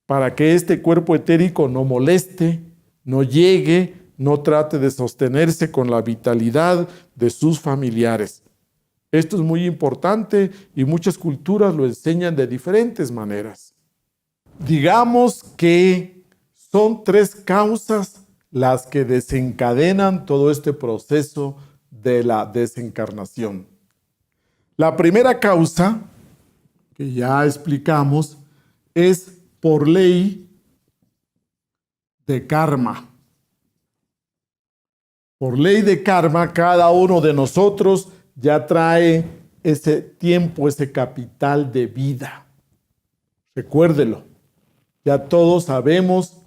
para que este cuerpo etérico no moleste, no llegue, no trate de sostenerse con la vitalidad de sus familiares. Esto es muy importante y muchas culturas lo enseñan de diferentes maneras. Digamos que son 3 causas las que desencadenan todo este proceso de la desencarnación. La primera causa, que ya explicamos, es por ley de karma. Por ley de karma, cada uno de nosotros ya trae ese tiempo, ese capital de vida. Recuérdelo, ya todos sabemos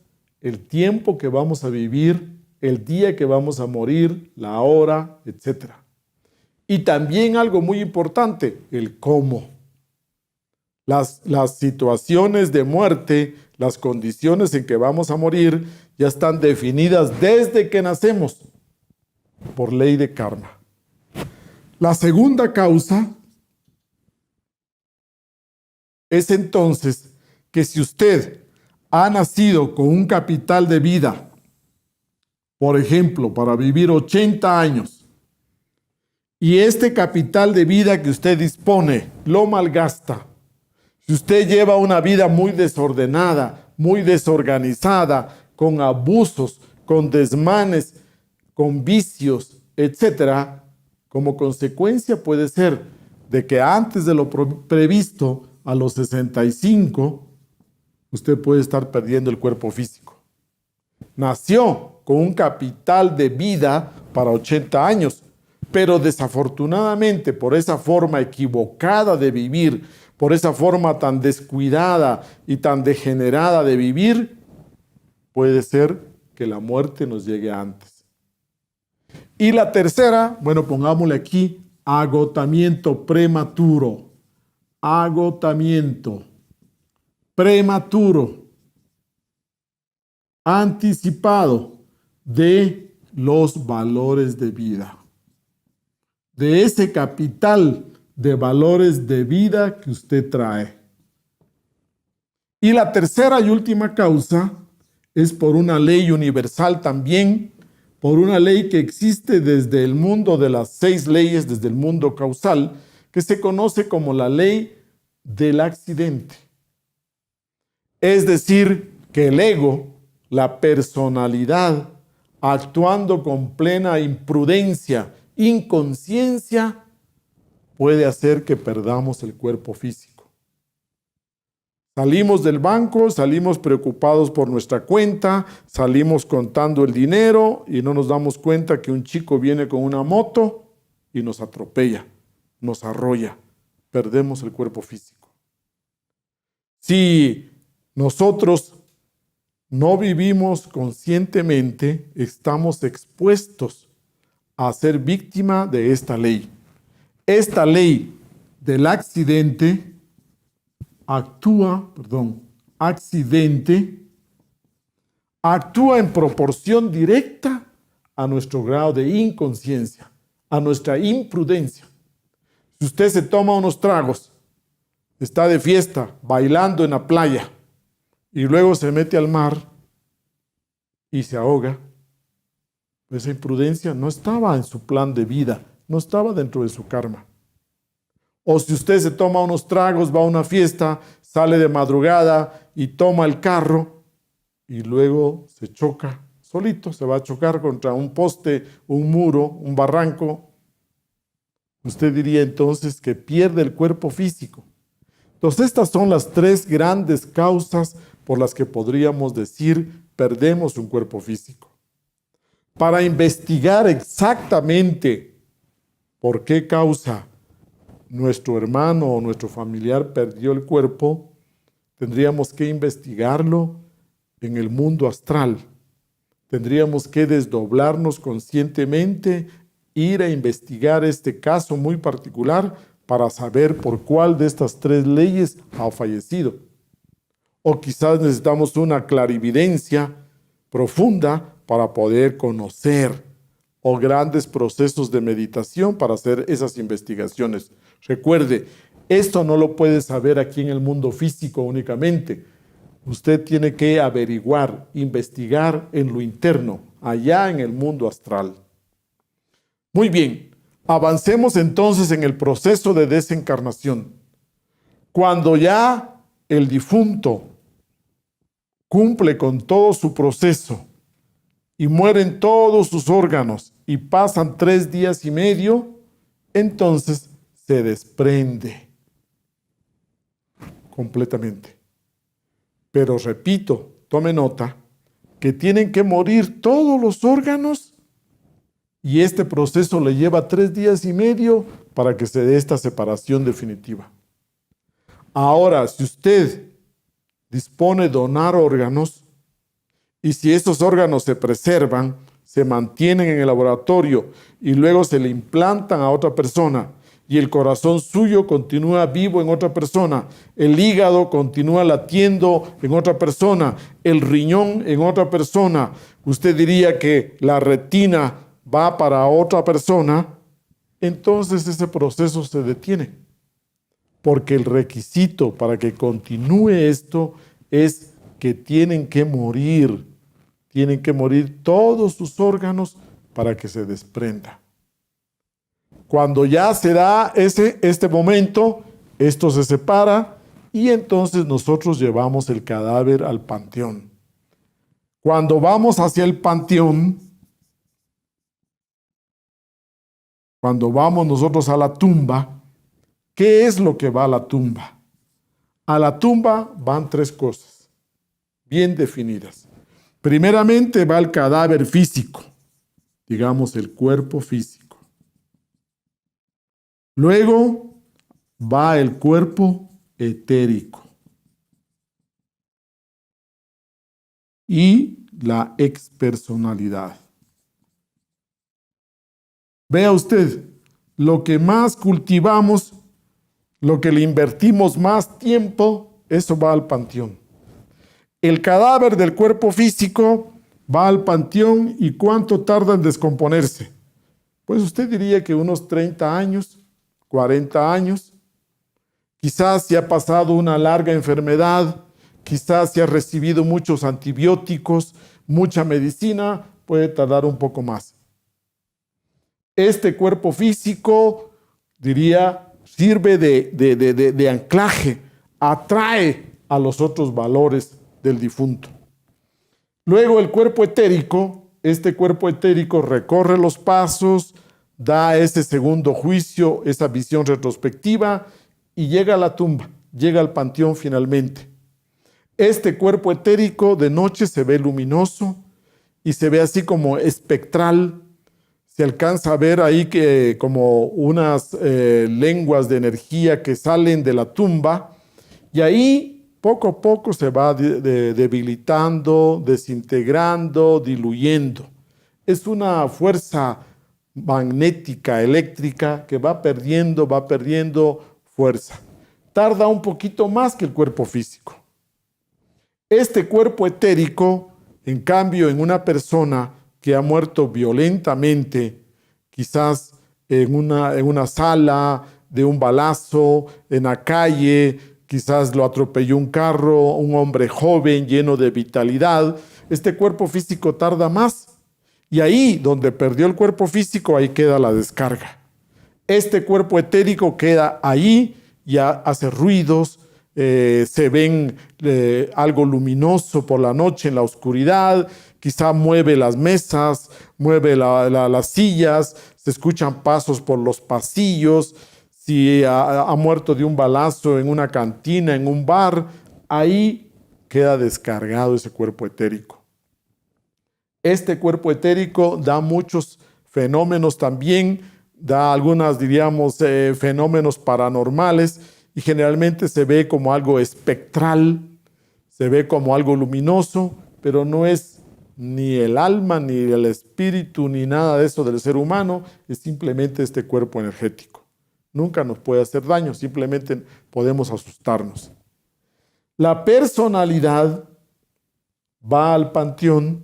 el tiempo que vamos a vivir, el día que vamos a morir, la hora, etc. Y también algo muy importante, el cómo. Las situaciones de muerte, las condiciones en que vamos a morir, ya están definidas desde que nacemos, por ley de karma. La segunda causa es entonces que si usted ha nacido con un capital de vida, por ejemplo, para vivir 80 años, y este capital de vida que usted dispone lo malgasta, si usted lleva una vida muy desordenada, muy desorganizada, con abusos, con desmanes, con vicios, etc., como consecuencia puede ser de que antes de lo previsto, a los 65, usted puede estar perdiendo el cuerpo físico. Nació con un capital de vida para 80 años, pero desafortunadamente por esa forma equivocada de vivir, por esa forma tan descuidada y tan degenerada de vivir, puede ser que la muerte nos llegue antes. Y la tercera, bueno, pongámosle aquí, agotamiento prematuro. Agotamiento prematuro, anticipado de los valores de vida, de ese capital de valores de vida que usted trae. Y la tercera y última causa es por una ley universal también, por una ley que existe desde el mundo de las 6 leyes, desde el mundo causal, que se conoce como la ley del accidente. Es decir, que el ego, la personalidad, actuando con plena imprudencia, inconsciencia, puede hacer que perdamos el cuerpo físico. Salimos del banco, salimos preocupados por nuestra cuenta, salimos contando el dinero y no nos damos cuenta que un chico viene con una moto y nos atropella, nos arrolla, perdemos el cuerpo físico. Si nosotros no vivimos conscientemente, estamos expuestos a ser víctima de esta ley. Esta ley del accidente actúa en proporción directa a nuestro grado de inconsciencia, a nuestra imprudencia. Si usted se toma unos tragos, está de fiesta, bailando en la playa, y luego se mete al mar y se ahoga, esa imprudencia no estaba en su plan de vida, no estaba dentro de su karma. O si usted se toma unos tragos, va a una fiesta, sale de madrugada y toma el carro y luego se choca solito, se va a chocar contra un poste, un muro, un barranco. Usted diría entonces que pierde el cuerpo físico. Entonces estas son las tres grandes causas por las que podríamos decir perdemos un cuerpo físico. Para investigar exactamente por qué causa nuestro hermano o nuestro familiar perdió el cuerpo, tendríamos que investigarlo en el mundo astral. Tendríamos que desdoblarnos conscientemente, ir a investigar este caso muy particular para saber por cuál de estas tres leyes ha fallecido. O quizás necesitamos una clarividencia profunda para poder conocer, o grandes procesos de meditación para hacer esas investigaciones. Recuerde, esto no lo puede saber aquí en el mundo físico únicamente. Usted tiene que averiguar, investigar en lo interno, allá en el mundo astral. Muy bien, avancemos entonces en el proceso de desencarnación. Cuando ya el difunto cumple con todo su proceso y mueren todos sus órganos y pasan 3 días y medio, entonces se desprende completamente. Pero repito, tome nota, que tienen que morir todos los órganos y este proceso le lleva 3 días y medio para que se dé esta separación definitiva. Ahora, si usted dispone de donar órganos y si esos órganos se preservan, se mantienen en el laboratorio y luego se le implantan a otra persona y el corazón suyo continúa vivo en otra persona, el hígado continúa latiendo en otra persona, el riñón en otra persona, usted diría que la retina va para otra persona, entonces ese proceso se detiene. Porque el requisito para que continúe esto es que tienen que morir todos sus órganos para que se desprenda. Cuando ya se da este momento, esto se separa y entonces nosotros llevamos el cadáver al panteón. Cuando vamos hacia el panteón, cuando vamos nosotros a la tumba, ¿qué es lo que va a la tumba? A la tumba van 3 cosas bien definidas. Primeramente va el cadáver físico, digamos el cuerpo físico. Luego va el cuerpo etérico y la expersonalidad. Vea usted, lo que más cultivamos, lo que le invertimos más tiempo, eso va al panteón. El cadáver del cuerpo físico va al panteón y ¿cuánto tarda en descomponerse? Pues usted diría que unos 30 años, 40 años. Quizás si ha pasado una larga enfermedad, quizás si ha recibido muchos antibióticos, mucha medicina, puede tardar un poco más. Este cuerpo físico, diría, sirve de anclaje, atrae a los otros valores del difunto. Luego el cuerpo etérico, este cuerpo etérico recorre los pasos, da ese segundo juicio, esa visión retrospectiva y llega a la tumba, llega al panteón finalmente. Este cuerpo etérico de noche se ve luminoso y se ve así como espectral. Se alcanza a ver ahí que como unas lenguas de energía que salen de la tumba y ahí poco a poco se va debilitando, desintegrando, diluyendo. Es una fuerza magnética, eléctrica, que va perdiendo fuerza. Tarda un poquito más que el cuerpo físico. Este cuerpo etérico, en cambio, en una persona que ha muerto violentamente, quizás en una sala de un balazo, en la calle, quizás lo atropelló un carro, un hombre joven, lleno de vitalidad, este cuerpo físico tarda más. Y ahí, donde perdió el cuerpo físico, ahí queda la descarga. Este cuerpo etérico queda ahí, ya hace ruidos, se ven algo luminoso por la noche en la oscuridad, quizá mueve las mesas, mueve las sillas, se escuchan pasos por los pasillos. Si ha muerto de un balazo en una cantina, en un bar, ahí queda descargado ese cuerpo etérico. Este cuerpo etérico da muchos fenómenos también, da algunas, diríamos, fenómenos paranormales y generalmente se ve como algo espectral, se ve como algo luminoso, pero no es ni el alma, ni el espíritu, ni nada de eso del ser humano, es simplemente este cuerpo energético. Nunca nos puede hacer daño, simplemente podemos asustarnos. La personalidad va al panteón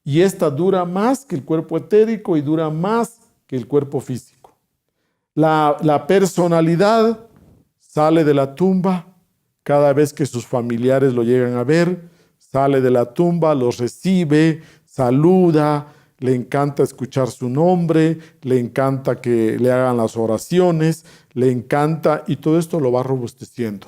y esta dura más que el cuerpo etérico y dura más que el cuerpo físico. La personalidad sale de la tumba cada vez que sus familiares lo llegan a ver, sale de la tumba, los recibe, saluda, le encanta escuchar su nombre, le encanta que le hagan las oraciones, le encanta y todo esto lo va robusteciendo.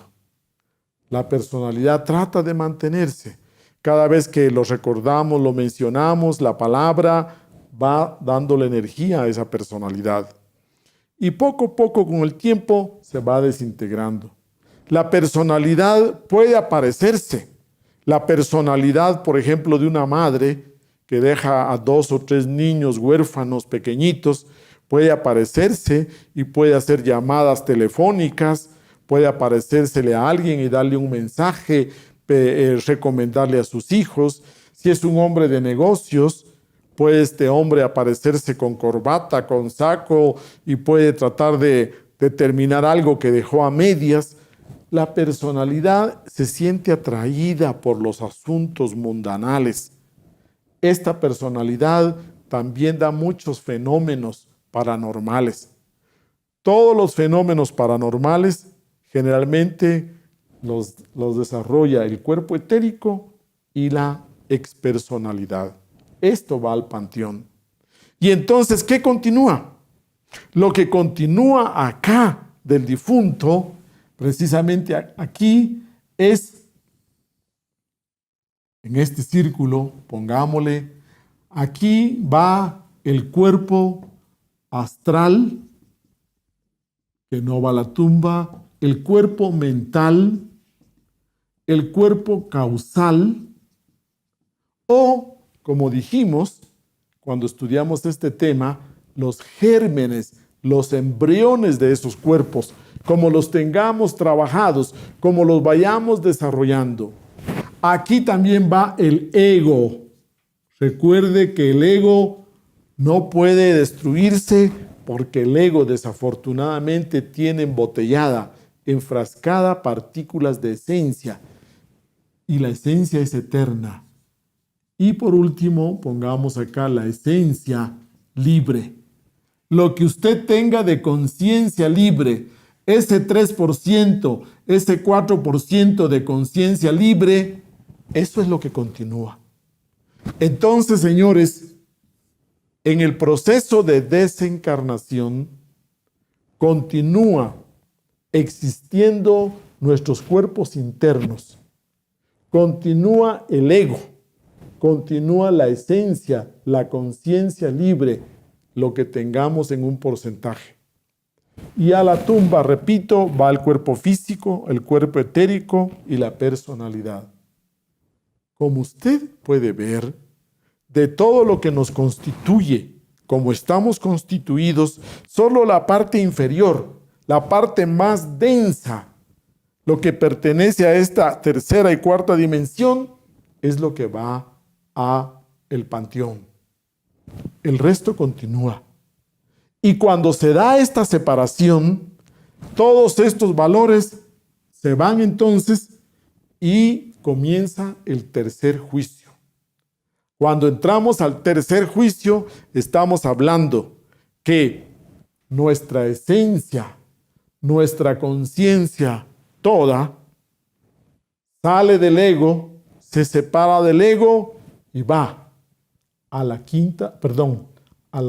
La personalidad trata de mantenerse. Cada vez que lo recordamos, lo mencionamos, la palabra va dándole energía a esa personalidad. Y poco a poco con el tiempo se va desintegrando. La personalidad puede aparecerse. La personalidad, por ejemplo, de una madre que deja a 2 o 3 niños huérfanos pequeñitos, puede aparecerse y puede hacer llamadas telefónicas, puede aparecérsele a alguien y darle un mensaje, recomendarle a sus hijos. Si es un hombre de negocios, puede este hombre aparecerse con corbata, con saco y puede tratar de terminar algo que dejó a medias. La personalidad se siente atraída por los asuntos mundanales. Esta personalidad también da muchos fenómenos paranormales. Todos los fenómenos paranormales generalmente los desarrolla el cuerpo etérico y la expersonalidad. Esto va al panteón. Y entonces, ¿qué continúa? Lo que continúa acá del difunto, precisamente aquí, es, en este círculo, pongámosle, aquí va el cuerpo astral, que no va a la tumba, el cuerpo mental, el cuerpo causal, o, como dijimos, cuando estudiamos este tema, los gérmenes, los embriones de esos cuerpos, como los tengamos trabajados, como los vayamos desarrollando. Aquí también va el ego. Recuerde que el ego no puede destruirse porque el ego desafortunadamente tiene embotellada, enfrascada partículas de esencia y la esencia es eterna. Y por último, pongamos acá la esencia libre. Lo que usted tenga de conciencia libre, ese 3%, ese 4% de conciencia libre, eso es lo que continúa. Entonces, señores, en el proceso de desencarnación continúa existiendo nuestros cuerpos internos, continúa el ego, continúa la esencia, la conciencia libre, lo que tengamos en un porcentaje. Y a la tumba, repito, va el cuerpo físico, el cuerpo etérico y la personalidad. Como usted puede ver, de todo lo que nos constituye, como estamos constituidos, solo la parte inferior, la parte más densa, lo que pertenece a esta tercera y cuarta dimensión, es lo que va a el panteón. El resto continúa. Y cuando se da esta separación, todos estos valores se van entonces y comienza el tercer juicio. Cuando entramos al tercer juicio, estamos hablando que nuestra esencia, nuestra conciencia toda, sale del ego, se separa del ego y va a la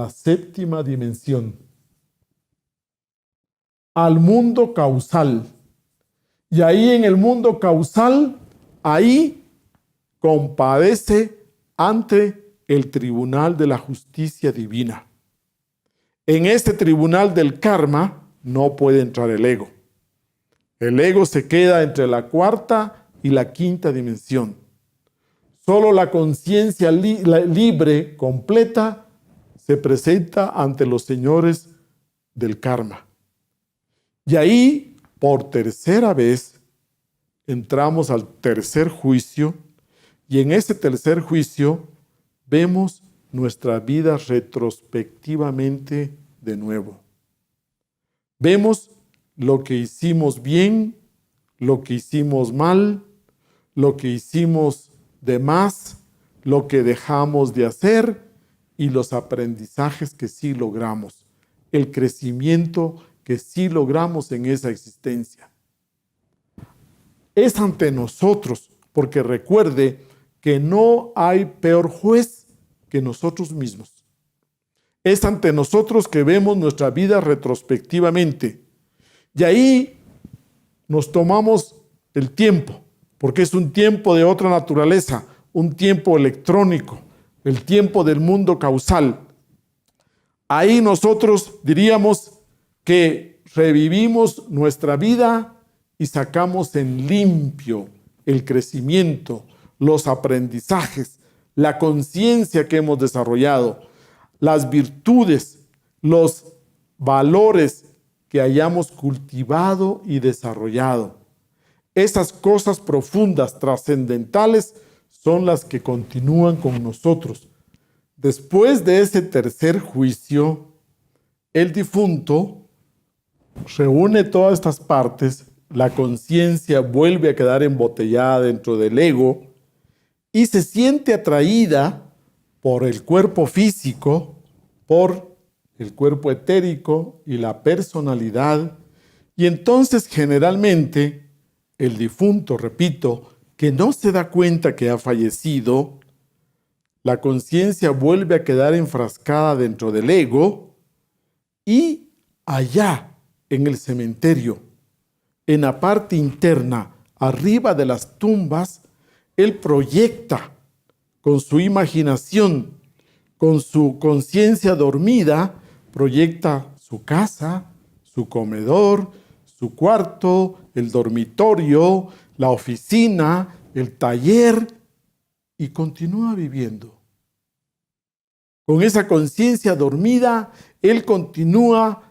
séptima dimensión, al mundo causal. Y ahí en el mundo causal, ahí compadece ante el tribunal de la justicia divina. En este tribunal del karma no puede entrar el ego. El ego se queda entre la cuarta y la quinta dimensión. Solo la conciencia libre, completa, se presenta ante los señores del karma. Y ahí, por tercera vez, entramos al tercer juicio, y en ese tercer juicio vemos nuestra vida retrospectivamente de nuevo. Vemos lo que hicimos bien, lo que hicimos mal, lo que hicimos de más, lo que dejamos de hacer y los aprendizajes que sí logramos, el crecimiento que sí logramos en esa existencia. Es ante nosotros, porque recuerde que no hay peor juez que nosotros mismos. Es ante nosotros que vemos nuestra vida retrospectivamente. Y ahí nos tomamos el tiempo, porque es un tiempo de otra naturaleza, un tiempo electrónico, el tiempo del mundo causal. Ahí nosotros diríamos que revivimos nuestra vida y sacamos en limpio el crecimiento, los aprendizajes, la conciencia que hemos desarrollado, las virtudes, los valores que hayamos cultivado y desarrollado. Esas cosas profundas, trascendentales, son las que continúan con nosotros. Después de ese tercer juicio, el difunto reúne todas estas partes, la conciencia vuelve a quedar embotellada dentro del ego y se siente atraída por el cuerpo físico, por el cuerpo etérico y la personalidad. Y entonces generalmente el difunto, repito, que no se da cuenta que ha fallecido, la conciencia vuelve a quedar enfrascada dentro del ego y allá en el cementerio, en la parte interna, arriba de las tumbas, él proyecta con su imaginación, con su conciencia dormida, proyecta su casa, su comedor, su cuarto, el dormitorio, la oficina, el taller, y continúa viviendo. Con esa conciencia dormida, él continúa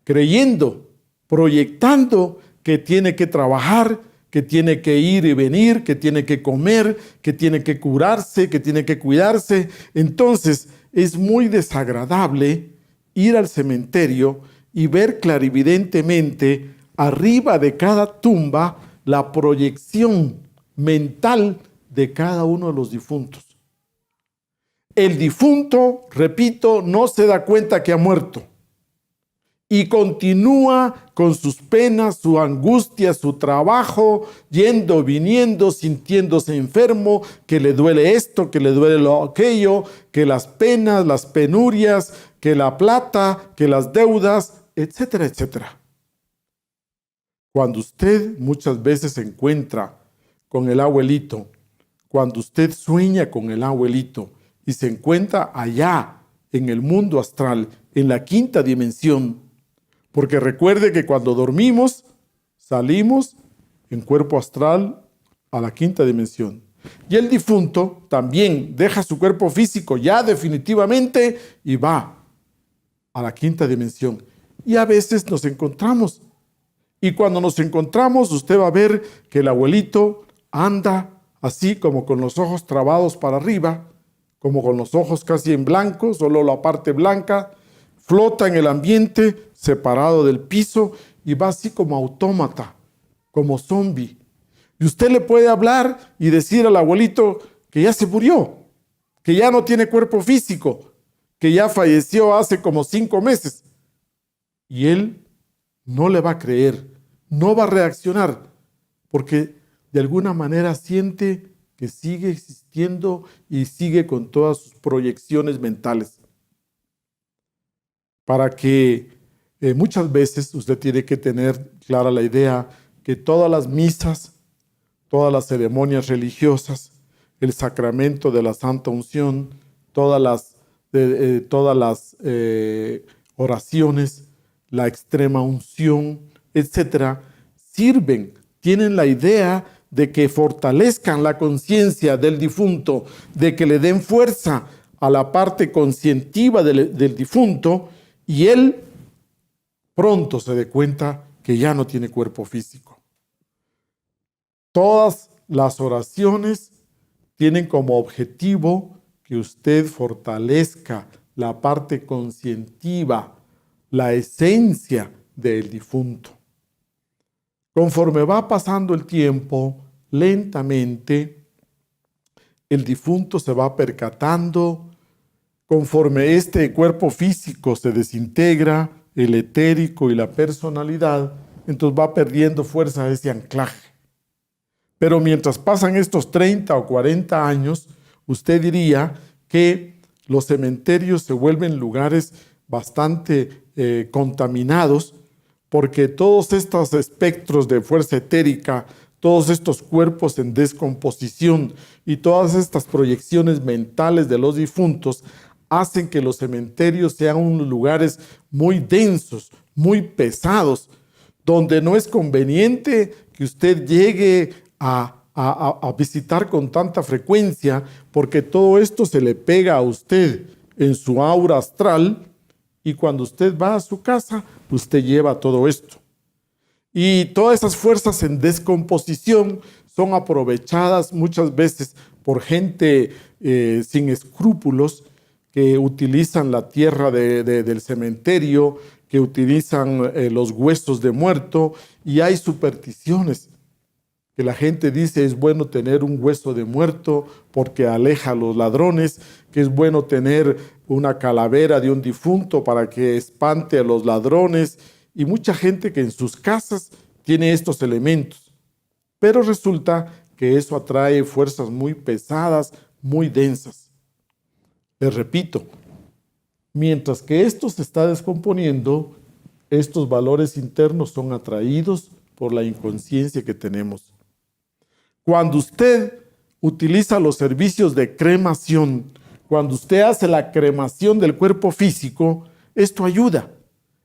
creyendo, proyectando que tiene que trabajar, que tiene que ir y venir, que tiene que comer, que tiene que curarse, que tiene que cuidarse. Entonces es muy desagradable ir al cementerio y ver clarividentemente arriba de cada tumba la proyección mental de cada uno de los difuntos. El difunto, repito, no se da cuenta que ha muerto y continúa con sus penas, su angustia, su trabajo, yendo, viniendo, sintiéndose enfermo, que le duele esto, que le duele aquello, que las penas, las penurias, que la plata, que las deudas, etcétera, etcétera. Cuando usted muchas veces se encuentra con el abuelito, cuando usted sueña con el abuelito y se encuentra allá en el mundo astral, en la quinta dimensión, porque recuerde que cuando dormimos, salimos en cuerpo astral a la quinta dimensión. Y el difunto también deja su cuerpo físico ya definitivamente y va a la quinta dimensión. Y a veces nos encontramos. Y cuando nos encontramos, usted va a ver que el abuelito anda así como con los ojos trabados para arriba, como con los ojos casi en blanco, solo la parte blanca, flota en el ambiente, separado del piso, y va así como autómata, como zombie. Y usted le puede hablar y decir al abuelito que ya se murió, que ya no tiene cuerpo físico, que ya falleció hace como 5 meses. Y él no le va a creer, no va a reaccionar, porque de alguna manera siente que sigue existiendo y sigue con todas sus proyecciones mentales. Para que muchas veces usted tiene que tener clara la idea que todas las misas, todas las ceremonias religiosas, el sacramento de la Santa Unción, todas las oraciones, la extrema unción, etcétera, sirven, tienen la idea de que fortalezcan la conciencia del difunto, de que le den fuerza a la parte conscientiva del difunto, y él pronto se dé cuenta que ya no tiene cuerpo físico. Todas las oraciones tienen como objetivo que usted fortalezca la parte conscientiva, la esencia del difunto. Conforme va pasando el tiempo, lentamente, el difunto se va percatando. Conforme este cuerpo físico se desintegra, el etérico y la personalidad, entonces va perdiendo fuerza ese anclaje. Pero mientras pasan estos 30 o 40 años, usted diría que los cementerios se vuelven lugares bastante contaminados, porque todos estos espectros de fuerza etérica, todos estos cuerpos en descomposición y todas estas proyecciones mentales de los difuntos hacen que los cementerios sean unos lugares muy densos, muy pesados, donde no es conveniente que usted llegue a visitar con tanta frecuencia, porque todo esto se le pega a usted en su aura astral, y cuando usted va a su casa, usted lleva todo esto. Y todas esas fuerzas en descomposición son aprovechadas muchas veces por gente sin escrúpulos, que utilizan la tierra del cementerio, que utilizan los huesos de muerto, y hay supersticiones que la gente dice es bueno tener un hueso de muerto porque aleja a los ladrones, que es bueno tener una calavera de un difunto para que espante a los ladrones, y mucha gente que en sus casas tiene estos elementos. Pero resulta que eso atrae fuerzas muy pesadas, muy densas. Les repito, mientras que esto se está descomponiendo, estos valores internos son atraídos por la inconsciencia que tenemos. Cuando usted utiliza los servicios de cremación, cuando usted hace la cremación del cuerpo físico, esto ayuda.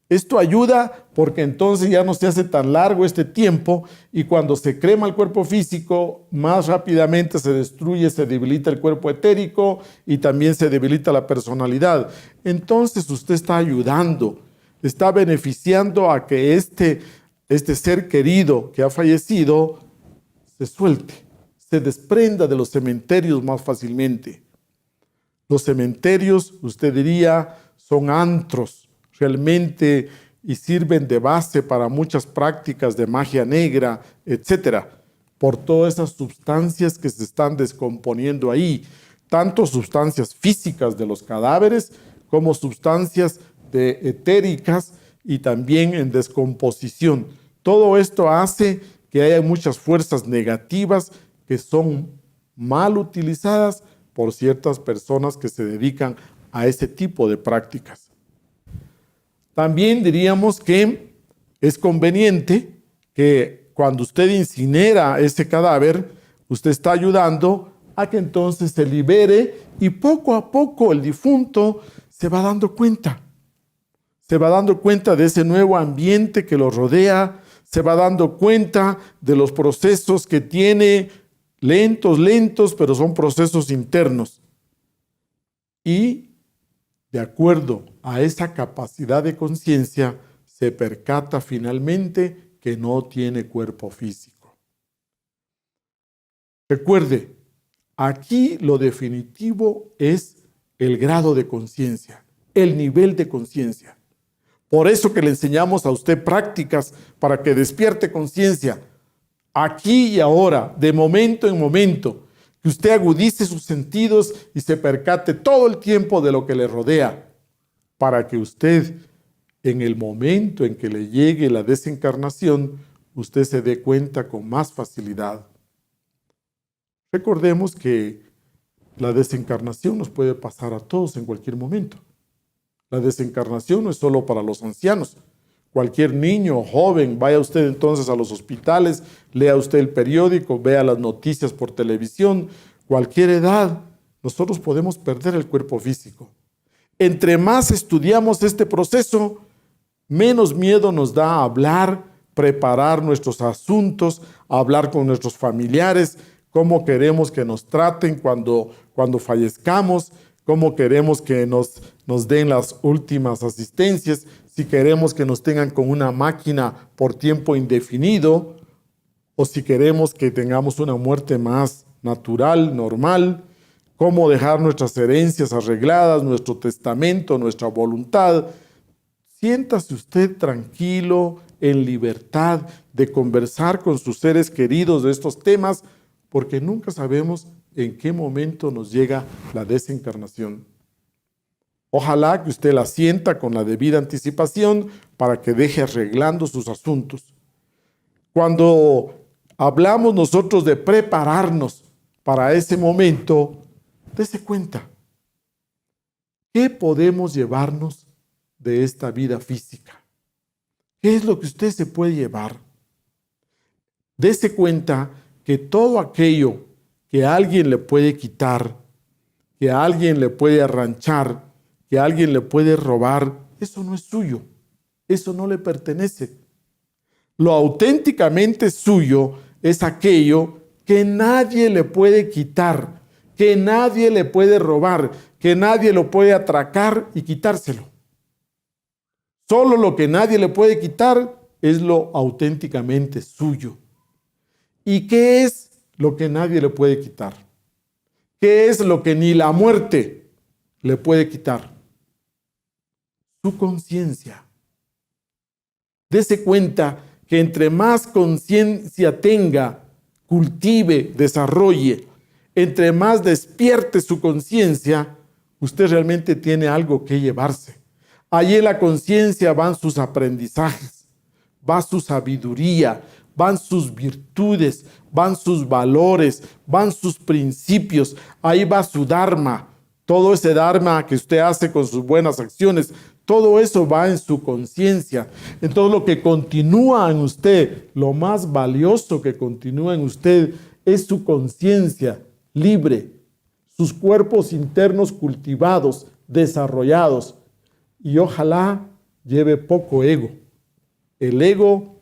Esto ayuda porque entonces ya no se hace tan largo este tiempo, y cuando se crema el cuerpo físico, más rápidamente se destruye, se debilita el cuerpo etérico y también se debilita la personalidad. Entonces usted está ayudando, está beneficiando a que este ser querido que ha fallecido se suelte, se desprenda de los cementerios más fácilmente. Los cementerios, usted diría, son antros realmente, y sirven de base para muchas prácticas de magia negra, etcétera, por todas esas sustancias que se están descomponiendo ahí, tanto sustancias físicas de los cadáveres como sustancias etéricas y también en descomposición. Todo esto hace que haya muchas fuerzas negativas que son mal utilizadas por ciertas personas que se dedican a ese tipo de prácticas. También diríamos que es conveniente que cuando usted incinera ese cadáver, usted está ayudando a que entonces se libere y poco a poco el difunto se va dando cuenta. Se va dando cuenta de ese nuevo ambiente que lo rodea, se va dando cuenta de los procesos que tiene, lentos, pero son procesos internos. Y de acuerdo a esa capacidad de conciencia, se percata finalmente que no tiene cuerpo físico. Recuerde, aquí lo definitivo es el grado de conciencia, el nivel de conciencia. Por eso que le enseñamos a usted prácticas para que despierte conciencia, aquí y ahora, de momento en momento, que usted agudice sus sentidos y se percate todo el tiempo de lo que le rodea, para que usted, en el momento en que le llegue la desencarnación, usted se dé cuenta con más facilidad. Recordemos que la desencarnación nos puede pasar a todos en cualquier momento. La desencarnación no es solo para los ancianos. Cualquier niño o joven, vaya usted entonces a los hospitales, lea usted el periódico, vea las noticias por televisión, cualquier edad, nosotros podemos perder el cuerpo físico. Entre más estudiamos este proceso, menos miedo nos da a hablar, preparar nuestros asuntos, hablar con nuestros familiares, cómo queremos que nos traten cuando fallezcamos, cómo queremos que nos den las últimas asistencias, si queremos que nos tengan con una máquina por tiempo indefinido, o si queremos que tengamos una muerte más natural, normal, cómo dejar nuestras herencias arregladas, nuestro testamento, nuestra voluntad. Siéntase usted tranquilo, en libertad de conversar con sus seres queridos de estos temas, porque nunca sabemos en qué momento nos llega la desencarnación. Ojalá que usted la sienta con la debida anticipación para que deje arreglando sus asuntos. Cuando hablamos nosotros de prepararnos para ese momento, dése cuenta, ¿qué podemos llevarnos de esta vida física? ¿Qué es lo que usted se puede llevar? Dese cuenta que todo aquello que alguien le puede quitar, que alguien le puede arranchar, que alguien le puede robar, eso no es suyo, eso no le pertenece. Lo auténticamente suyo es aquello que nadie le puede quitar, que nadie le puede robar, que nadie lo puede atracar y quitárselo. Solo lo que nadie le puede quitar es lo auténticamente suyo. ¿Y qué es lo que nadie le puede quitar? ¿Qué es lo que ni la muerte le puede quitar? Su conciencia. Dese cuenta que entre más conciencia tenga, cultive, desarrolle, entre más despierte su conciencia, usted realmente tiene algo que llevarse. Allí en la conciencia van sus aprendizajes, va su sabiduría, van sus virtudes, van sus valores, van sus principios, ahí va su dharma, todo ese dharma que usted hace con sus buenas acciones, todo eso va en su conciencia. Entonces lo que continúa en usted, lo más valioso que continúa en usted es su conciencia libre, sus cuerpos internos cultivados, desarrollados, y ojalá lleve poco ego. El ego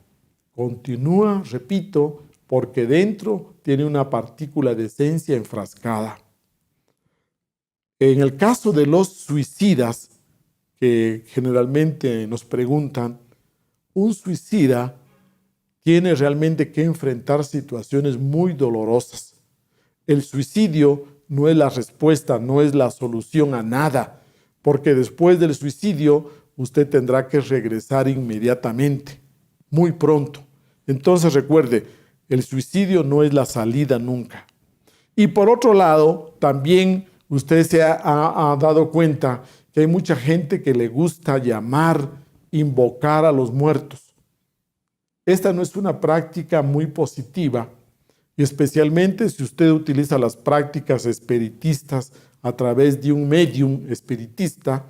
continúa, repito, porque dentro tiene una partícula de esencia enfrascada. En el caso de los suicidas, que generalmente nos preguntan, un suicida tiene realmente que enfrentar situaciones muy dolorosas. El suicidio no es la respuesta, no es la solución a nada, porque después del suicidio usted tendrá que regresar inmediatamente, muy pronto. Entonces recuerde, el suicidio no es la salida nunca. Y por otro lado, también usted se ha dado cuenta que hay mucha gente que le gusta llamar, invocar a los muertos. Esta no es una práctica muy positiva, y especialmente si usted utiliza las prácticas espiritistas a través de un médium espiritista,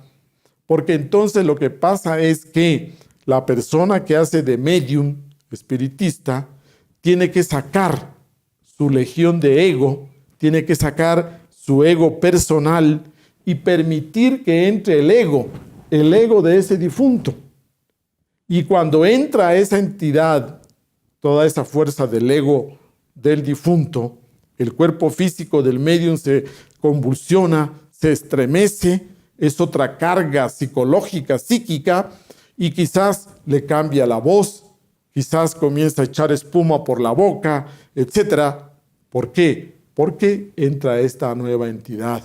porque entonces lo que pasa es que la persona que hace de médium espiritista tiene que sacar su legión de ego, tiene que sacar su ego personal y permitir que entre el ego de ese difunto. Y cuando entra esa entidad, toda esa fuerza del ego del difunto, el cuerpo físico del médium se convulsiona, se estremece, es otra carga psicológica, psíquica, y quizás le cambia la voz, quizás comienza a echar espuma por la boca, etc. ¿Por qué? Porque entra esta nueva entidad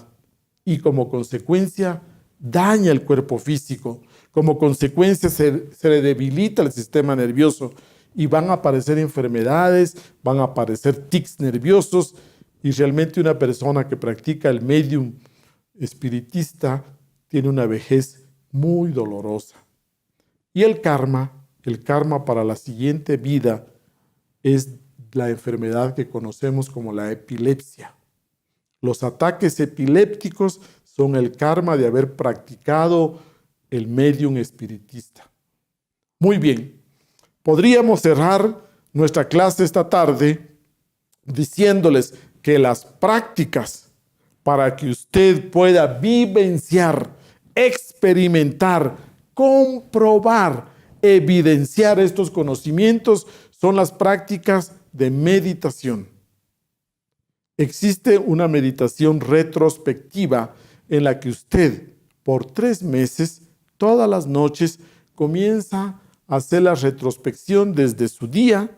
y como consecuencia daña el cuerpo físico, como consecuencia se le debilita el sistema nervioso y van a aparecer enfermedades, van a aparecer tics nerviosos y realmente una persona que practica el medium espiritista tiene una vejez muy dolorosa. Y el karma para la siguiente vida es la enfermedad que conocemos como la epilepsia. Los ataques epilépticos son el karma de haber practicado el medium espiritista. Muy bien, podríamos cerrar nuestra clase esta tarde diciéndoles que las prácticas para que usted pueda vivenciar, experimentar, comprobar, evidenciar estos conocimientos son las prácticas de meditación. Existe una meditación retrospectiva en la que usted por 3 meses, todas las noches, comienza a hacer la retrospección desde su día.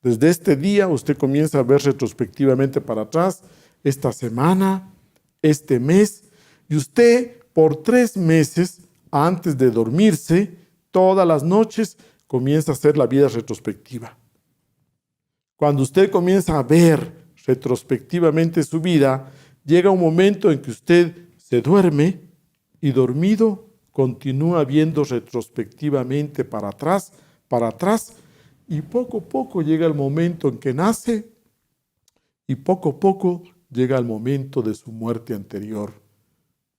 Desde este día usted comienza a ver retrospectivamente para atrás esta semana, este mes, y usted por 3 meses, antes de dormirse, todas las noches, comienza a hacer la vida retrospectiva. Cuando usted comienza a ver retrospectivamente su vida, llega un momento en que usted se duerme y dormido continúa viendo retrospectivamente para atrás, y poco a poco llega el momento en que nace y poco a poco llega el momento de su muerte anterior,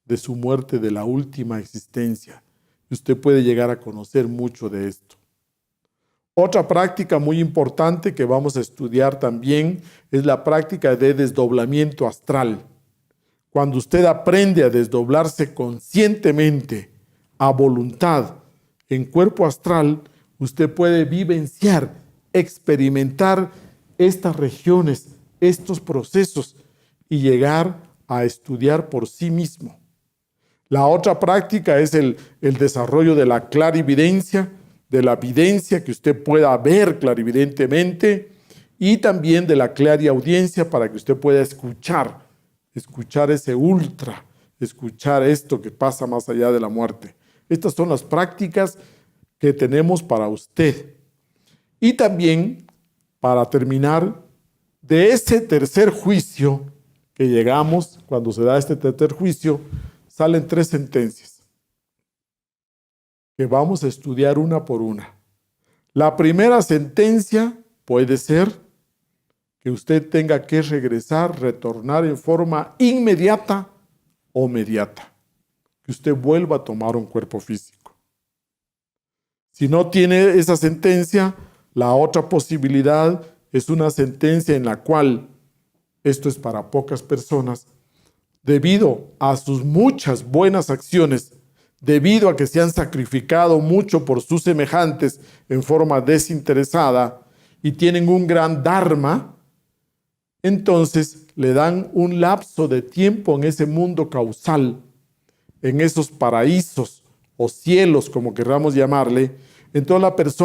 de su muerte de la última existencia. Y usted puede llegar a conocer mucho de esto. Otra práctica muy importante que vamos a estudiar también es la práctica de desdoblamiento astral. Cuando usted aprende a desdoblarse conscientemente, a voluntad, en cuerpo astral, usted puede vivenciar, experimentar estas regiones, estos procesos y llegar a estudiar por sí mismo. La otra práctica es el desarrollo de la clarividencia, de la videncia, que usted pueda ver clarividentemente, y también de la clariaudiencia para que usted pueda escuchar ese ultra, escuchar esto que pasa más allá de la muerte. Estas son las prácticas que tenemos para usted. Y también, para terminar, de ese tercer juicio que llegamos, cuando se da este tercer juicio, salen 3 sentencias que vamos a estudiar una por una. La primera sentencia puede ser que usted tenga que regresar, retornar en forma inmediata o mediata, que usted vuelva a tomar un cuerpo físico. Si no tiene esa sentencia, la otra posibilidad es una sentencia en la cual, esto es para pocas personas, debido a sus muchas buenas acciones, debido a que se han sacrificado mucho por sus semejantes en forma desinteresada y tienen un gran dharma, entonces le dan un lapso de tiempo en ese mundo causal, en esos paraísos o cielos, como queramos llamarle. Entonces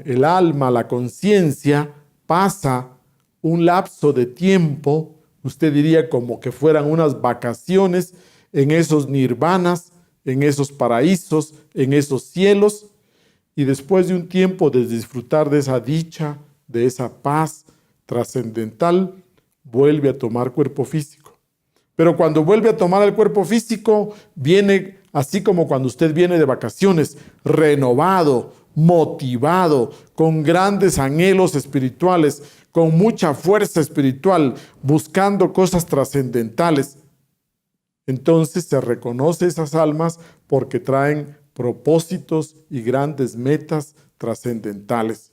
el alma, la conciencia, pasa un lapso de tiempo, usted diría como que fueran unas vacaciones en esos nirvanas, en esos paraísos, en esos cielos, y después de un tiempo de disfrutar de esa dicha, de esa paz trascendental, vuelve a tomar cuerpo físico. Pero cuando vuelve a tomar el cuerpo físico, viene así como cuando usted viene de vacaciones, renovado, motivado, con grandes anhelos espirituales, con mucha fuerza espiritual, buscando cosas trascendentales. Entonces se reconoce esas almas porque traen propósitos y grandes metas trascendentales.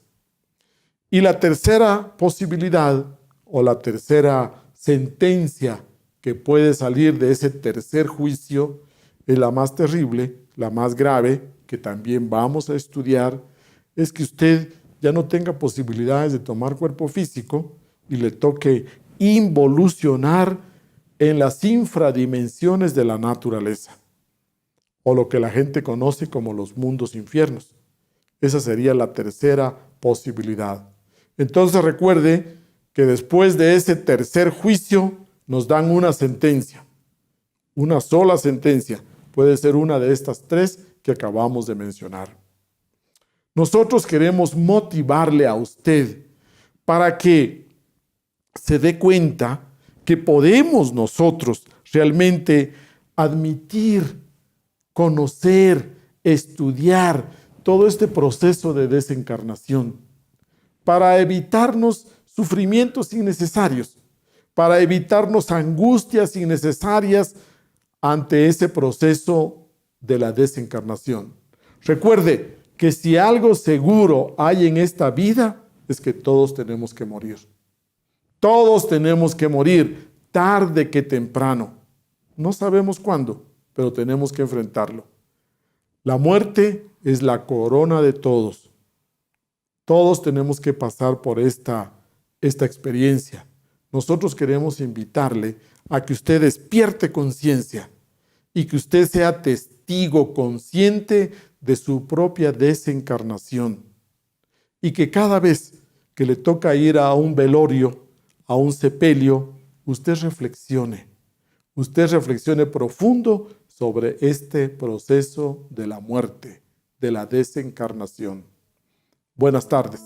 Y la tercera posibilidad o la tercera sentencia que puede salir de ese tercer juicio es la más terrible, la más grave, que también vamos a estudiar, es que usted ya no tenga posibilidades de tomar cuerpo físico y le toque involucionar en las infradimensiones de la naturaleza, o lo que la gente conoce como los mundos infiernos. Esa sería la tercera posibilidad. Entonces recuerde que después de ese tercer juicio nos dan una sentencia, una sola sentencia. Puede ser una de estas tres que acabamos de mencionar. Nosotros queremos motivarle a usted para que se dé cuenta que podemos nosotros realmente admitir, conocer, estudiar todo este proceso de desencarnación para evitarnos sufrimientos innecesarios, para evitarnos angustias innecesarias ante ese proceso de la desencarnación. Recuerde que si algo seguro hay en esta vida es que todos tenemos que morir. Todos tenemos que morir, tarde que temprano. No sabemos cuándo, pero tenemos que enfrentarlo. La muerte es la corona de todos. Todos tenemos que pasar por esta experiencia. Nosotros queremos invitarle a que usted despierte conciencia y que usted sea testigo consciente de su propia desencarnación. Y que cada vez que le toca ir a un velorio, a un sepelio, usted reflexione profundo sobre este proceso de la muerte, de la desencarnación. Buenas tardes.